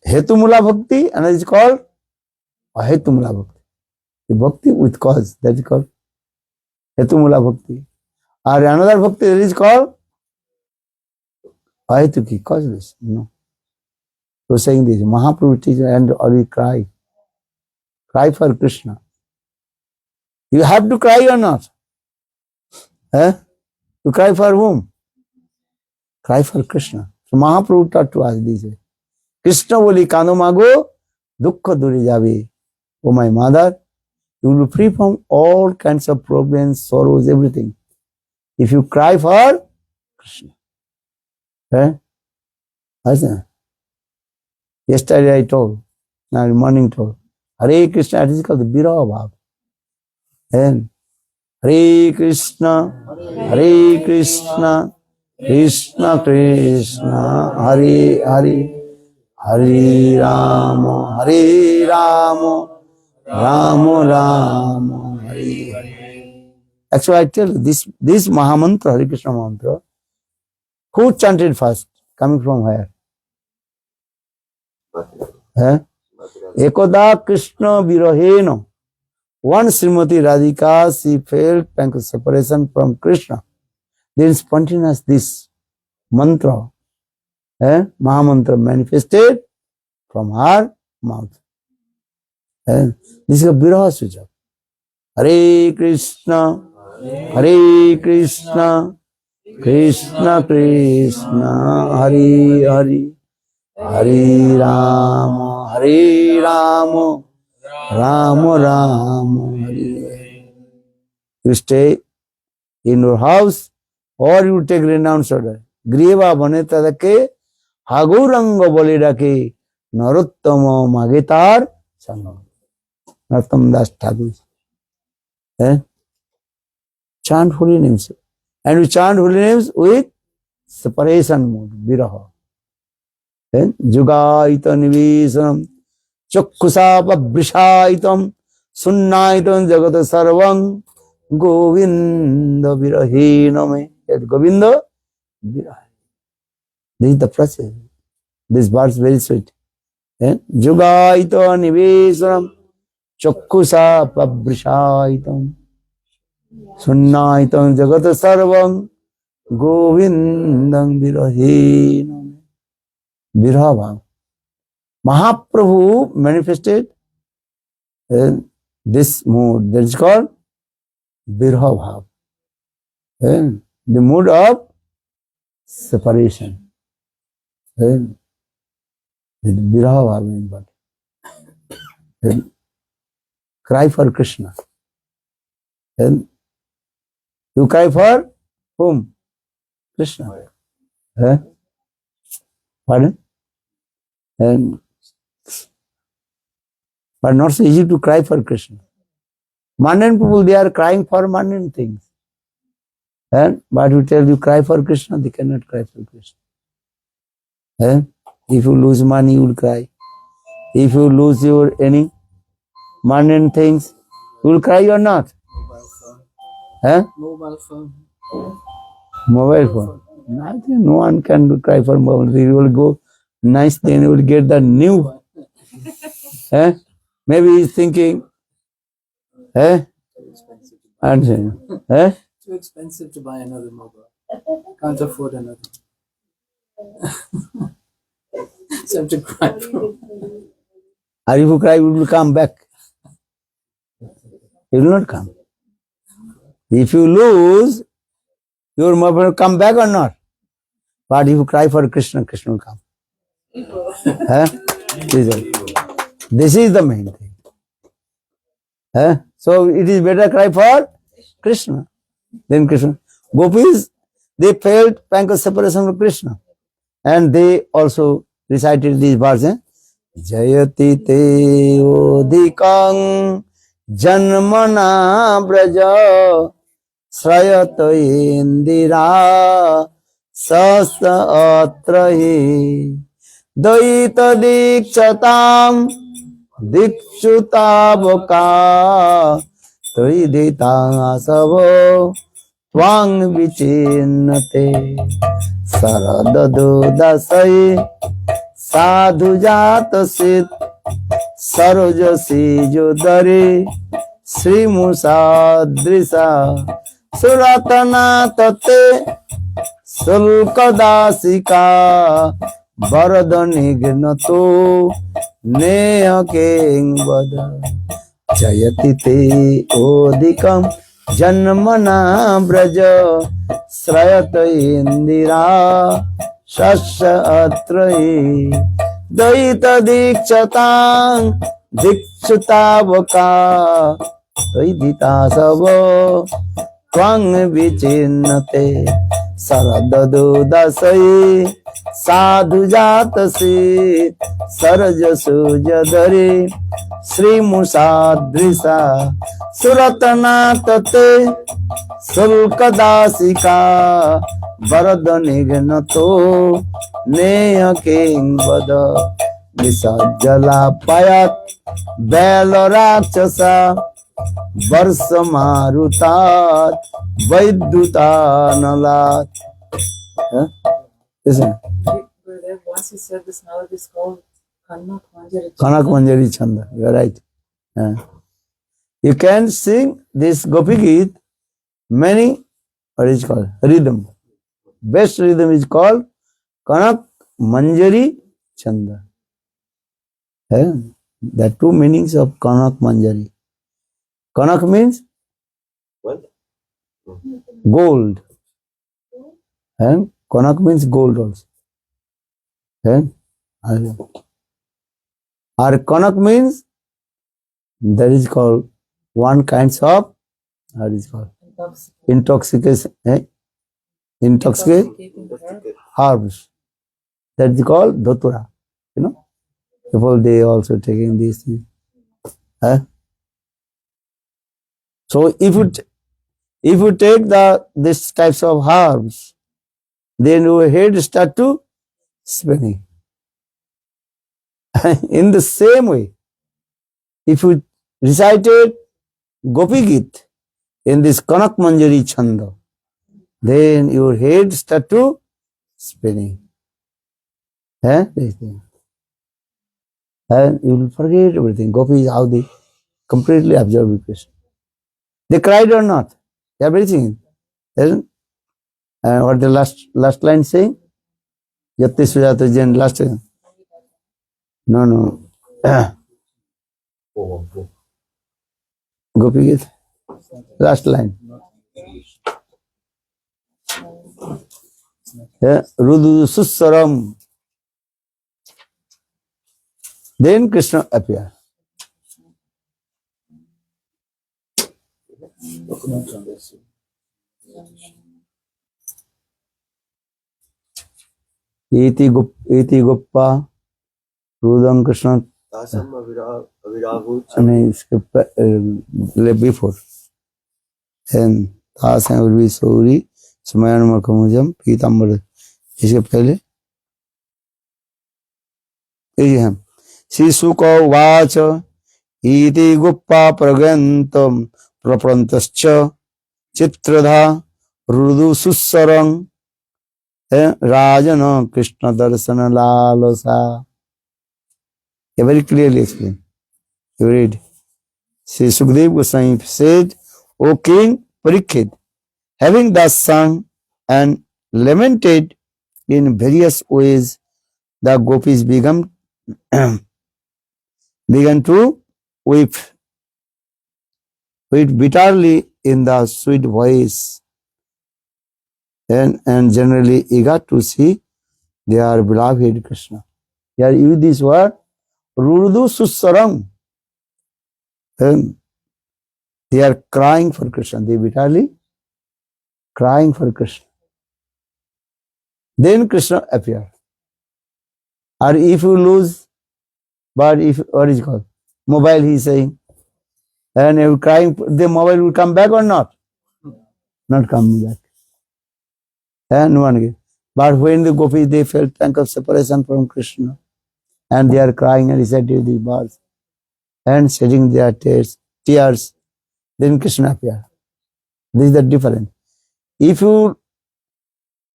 S2: Hetumula Bhakti, and is called Ahetumula Bhakti. The Bhakti with cause, that is called Hetumula Bhakti. Or another Bhakti that is called Ahetuki, causeless. No. So saying this, Mahaprabhu teacher and always cry. Cry for Krishna. You have to cry or not? You cry for whom? Cry for Krishna. So Mahaprabhu taught to us this way. Krishna boli kano mago, dukkha duri jabe. Oh my mother, you will be free from all kinds of problems, sorrows, everything. If you cry for Krishna. Yesterday I told, now in the morning told, Hare Krishna, it is called the Viraha Bhava. And Hare Krishna, Hare Krishna, Krishna Krishna, Hare Hare, Hare Rama, Hare Rama, Rama Rama, Hare Hare. Actually, I tell you, this Mahamantra, Hare Krishna mantra, who chanted first? Coming from where? Ekoda Krishna Virahena. One Srimati Radhika, she felt painful separation from Krishna. Then spontaneous this mantra, Mahamantra manifested from her mouth. And this is a Viraha Suja. Hare Krishna, Hare Krishna, Krishna Krishna, Hare Hare, Hare Rama, Hare Rama, Rama Rama, Hare Hare. You stay in your house or you take renounce order. Grieva bane tadake, Haguranga bole dake, Narottama Magitar Sangam. Narottam Das Thakur. Chant holy names. And we chant holy names with separation mode, viraha. Jugaita nivesanam, chakkusapa brishaitam, sunnaitam jagata sarvam, Govinda virahiname. Govinda viraha. This is the process. This verse is very sweet. Jugaita nivesanam, chakkusapa brishaitam, sunnaitam jagata sarvam, Govindam virahinam. Viraha. Mahaprabhu manifested this mood. That is called Viraha. The mood of separation. Viraha means what? Cry for Krishna. You cry for whom? Krishna. Pardon? But not so easy to cry for Krishna. Mundane people, they are crying for mundane things. But you tell you cry for Krishna, they cannot cry for Krishna. If you lose money, you will cry. If you lose your any mundane things, you will cry or not?
S3: Mobile phone.
S2: Mobile phone. I think no one can cry for mobile phone. You will go nice, then you will get the new. Maybe he's thinking,
S3: Too expensive.
S2: and
S3: Too expensive to buy another mobile. Can't afford another. So I have to cry for.
S2: or if you cry, you will come back. It will not come. If you lose, your mobile will come back or not. But if you cry for Krishna, Krishna will come. This is the main thing. So it is better cry for Krishna than Krishna. Gopis, they felt painful separation from Krishna. And they also recited these verses. Jayati te odikang janmana braja srayata indira sasa atrahi daita dikchatam dikshutavoka tridita savo twang vichinnate saradadu dasai sadhu jata sit sarojasi jodari Sri Musadrisa Suratana tate Sulkadasika Varadhanignato Neha King Vada Jayati te odikam Janmana Braja Srayata Indira Shasha Atrahi Daita Dikchatang Dikshutavoka Vaidita Savo Twang Vichinnate Saradadu Dasai Sadhu Jatasi Sarajasu Jadari Sri Musadrisa Suratana Tate Sulkadasika Varadhanignato Neha King Vada Visajala Payat Belarakshasa Varsa Marutat Vaidutanalat. Listen.
S5: Once he said this, now it is called
S2: Kanak Manjari Chanda. You are right. You can sing this Gopi Geet, many, what is called, rhythm. Best rhythm is called Kanak Manjari Chanda. There are two meanings of Kanak Manjari. Kanak means
S4: What?
S2: gold. And Kanak means gold also. And or Kanak means that is called one kinds of, what is called, intoxication, intoxicating herbs. That is called Dhatura. You know, people they also taking these things. So if you take these types of herbs, then your head start to spinning. In the same way, if you recited Gopi Geet in this Kanak Manjari Chanda, then your head start to spinning. And you will forget everything. Gopi is how they completely absorb Krishna. They cried or not? Everything. And what the last line saying? Yatti Sujata Jain, last line. No. Gopi Geet. Last line. Rudu Sussaram. Then Krishna appeared. Iti Guppa Rudam Krishna.
S4: Tasam Aviragu
S2: नहीं इसके before and तासं Urvi सौरी स्मरण मखमुजम पीतांबर इसके पहले ये हम शिशुको watch इति गुप्पा प्रगंतम प्रप्रंतश्च चित्रधा रुदु सुस्सरं राजन कृष्ण दर्शन लालसा. Very clearly explained. You read. Sri Sukadeva Goswami said, O King Parikshit, having thus sung and lamented in various ways, the gopis began to weep bitterly in the sweet voice and generally eager to see their beloved Krishna. Here use this word, Rudu Sussarang. And they are crying for Krishna. They bitterly crying for Krishna. Then Krishna appeared. Or if you lose, but if, what is it called? Mobile, he is saying. And you crying, the mobile will come back or not? Not coming back. And one again. But when the gopis, they felt pang of separation from Krishna. And they are crying and reciting these bars. And shedding their tears. Then Krishna appeared. This is the difference. If you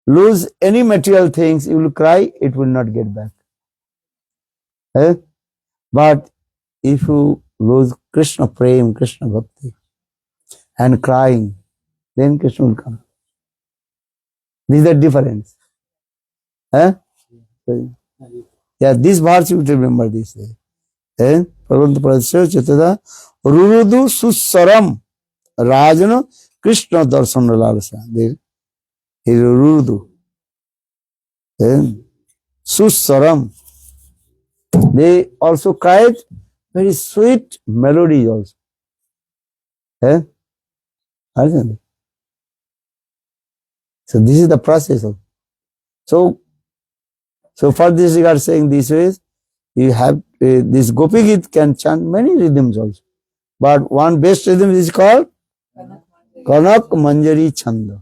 S2: lose any material things, you will cry, it will not get back. But if you lose Krishna Prem, Krishna Bhakti, and crying, then Krishna will come. This is the difference. Yeah, this verse you remember this. Parvanta Pradesha Chatada Rurudu Sussaram Rajana Krishna Darsana Lalasa. There is Rurudu. Sussaram. They also cried very sweet melodies also. So this is the process of. So for this regard saying this ways, you have this Gopi Geet can chant many rhythms also. But one best rhythm is called Kanak Manjari Chanda.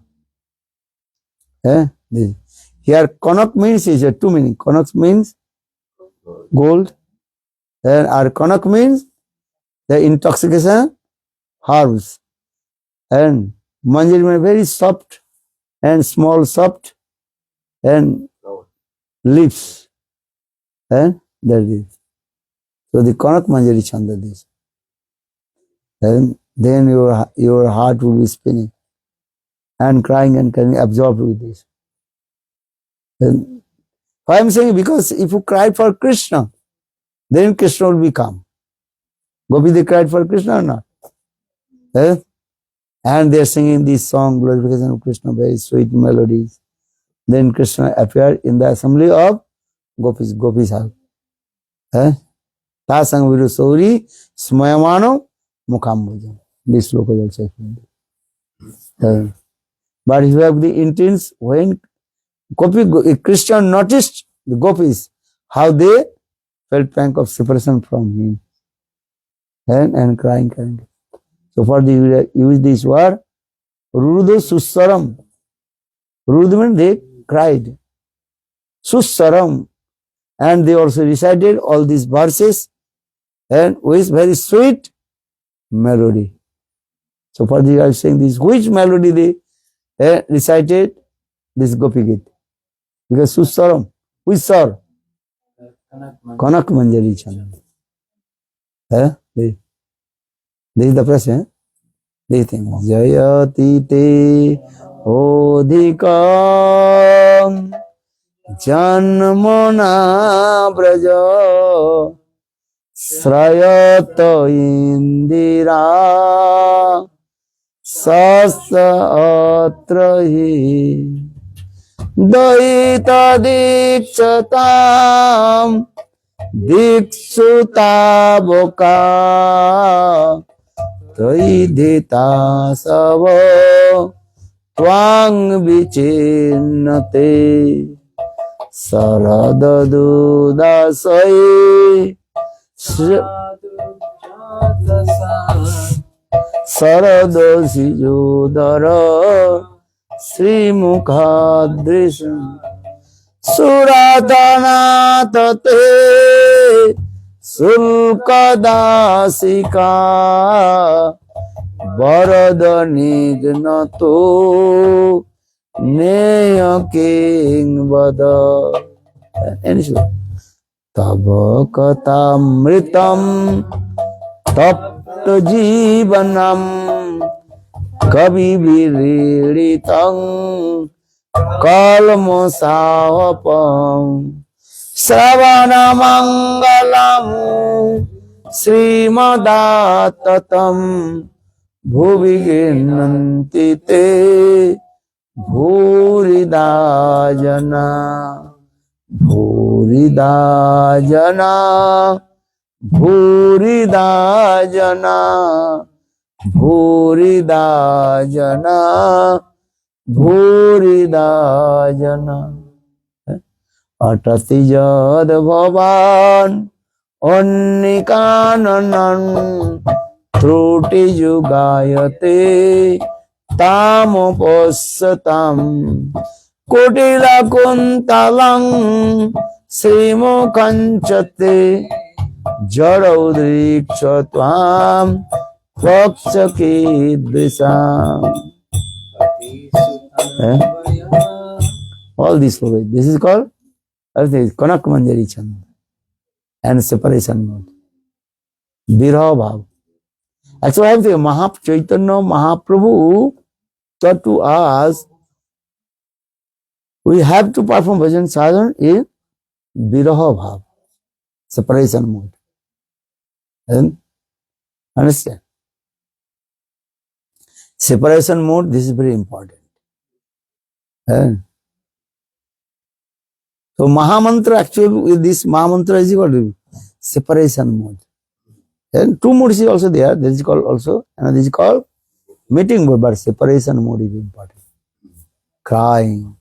S2: Here Kanak means is a two meaning. Kanak means gold. And our Kanak means the intoxication herbs. And Manjari means very soft and small soft and leaves. And that is. So the Kanak Manjari chanda this. And then your heart will be spinning and crying and getting absorbed with this. And why I'm saying, because if you cry for Krishna, then Krishna will become. Gopi, they cried for Krishna or not? Eh? And they're singing this song, glorification of Krishna, very sweet melodies. Then Krishna appeared in the assembly of Gopis house. Eh? Tasang viru sauri smayamano mukhambujam. This sloka is also explained. But if you have the intents, when Krishna noticed the Gopis, how they felt pang of separation from him. And crying. So for the use this word, Rurudo Sussaram. Rurudo means they cried. Sussaram. And they also recited all these verses and with very sweet melody. So for the I was saying this, which melody they recited? This Gopi Gita. Because Sussaram, which sir? Kanak Manjari Chanda. This is the present. They think Jayati te odhikam janmona braja srayata indira sasatrahi daita diksatam diksuta boka Taidita savo twang vichinnate saradadu dasai saradosi judara sri mukhadrisam suratana tate Sulkadasika Varadanighnato Neya King Vada. And it's like Tabakatamritam Tapta Jivanam Kavi Viriditang Kalmasavapam Sravana Mangalam Srimadattatam Bhuvi Ginanti te Bhuridajana Bhuridajana Bhuridajana Bhuridajana Bhuridajana Atati jad bhavan onnikanan truti jugayate tamopassatam kutila kuntalang srimukanchate jaraudrikshotvam vakshakidvisam. All these slogans. This is called Kanak Manjari Chanda and separation mode. Viraha Bhav. Actually, I have to say, Chaitanya Mahaprabhu taught to us, we have to perform bhajan sadhana in Viraha Bhav, separation mode. And understand? Separation mode, this is very important. And so Mahamantra, actually with this Mahamantra is called separation mode. And two modes is also there. This is called also, another is called meeting mode, but separation mode is important. Crying.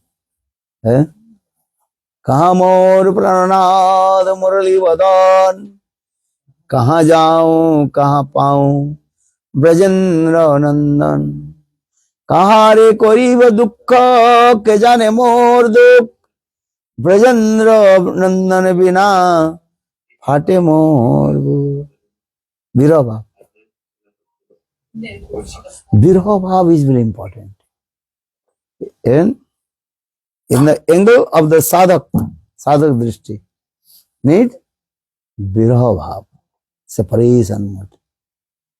S2: Kaha mor pranad murali vadan, kaha jaun, kaha paun, Brajendra Nandan, kaha re koriba dukkha, ke jane mor dukh, Brajendra Nandan bina, phate mor bur. Viraha Bhav. Viraha Bhav is very important. And in the angle of the sadhak drishti, need Viraha Bhav. separation mood,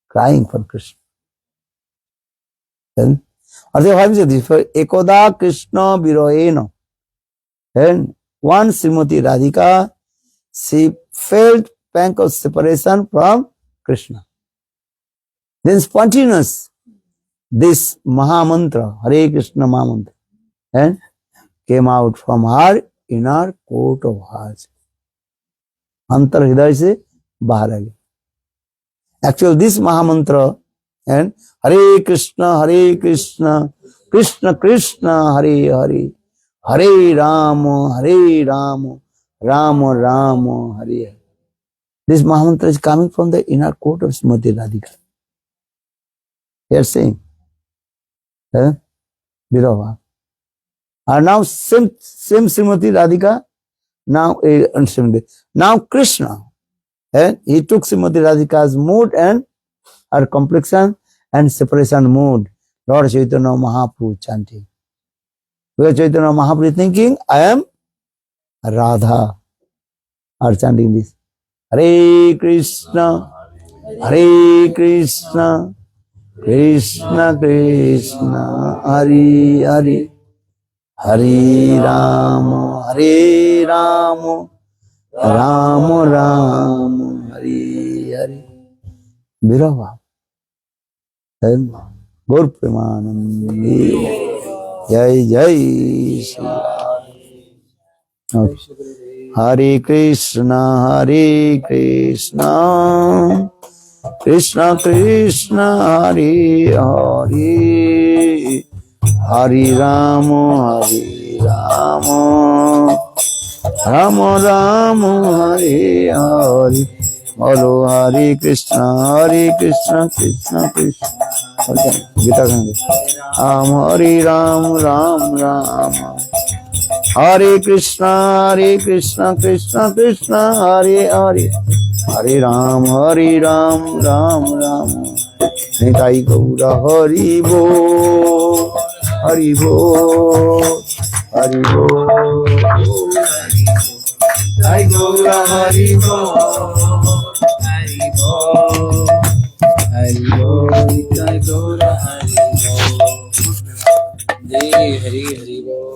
S2: crying for Krishna. Then, or they have said this, for Ekoda Krishna Virohena. And one Srimati Radhika, she felt pang of separation from Krishna. Then spontaneous, this Mahamantra, Hare Krishna Mahamantra, and came out from her inner court of heart. Antar Hridaya se bahar aa gaya. Actually, this Mahamantra and Hare Krishna, Krishna Krishna, Hare Hare, Hare Rama, Rama Rama, Hare Hare. This Mahamantra is coming from the inner court of Srimati Radhika. They are saying, Virava. And now same Srimati Radhika, now Krishna. And he took Srimati Radhika's mood and her complexion and separation mood. Lord Chaitanya Mahaprabhu chanting. Lord Chaitanya Mahaprabhu thinking, I am Radha. Are chanting this. Hare Krishna, Krishna Krishna, Hare Hare, Hare Rama, Rama Rama, Hare Hare. Virava. Then Gaur Premanandi, Jai Jai Shri Ram. Okay. Hare Krishna, Krishna Krishna, Hare Hare, Hare Rama, Rama Rama, Hare Hare. Bolo Hare Krishna, Krishna Krishna. Gita Ganga. Hare Ram, Ram. Hare Krishna, Krishna Krishna, Hare Hare. Hare Ram, Ram. Nitai Gaura Hari Bo, Hari Bo, Hari Bo. Nitai Gaura Hari Bo, Hari Bo, Hari Bo. Nitai Gaura Hari Bo. Jai Hari Hari Bo.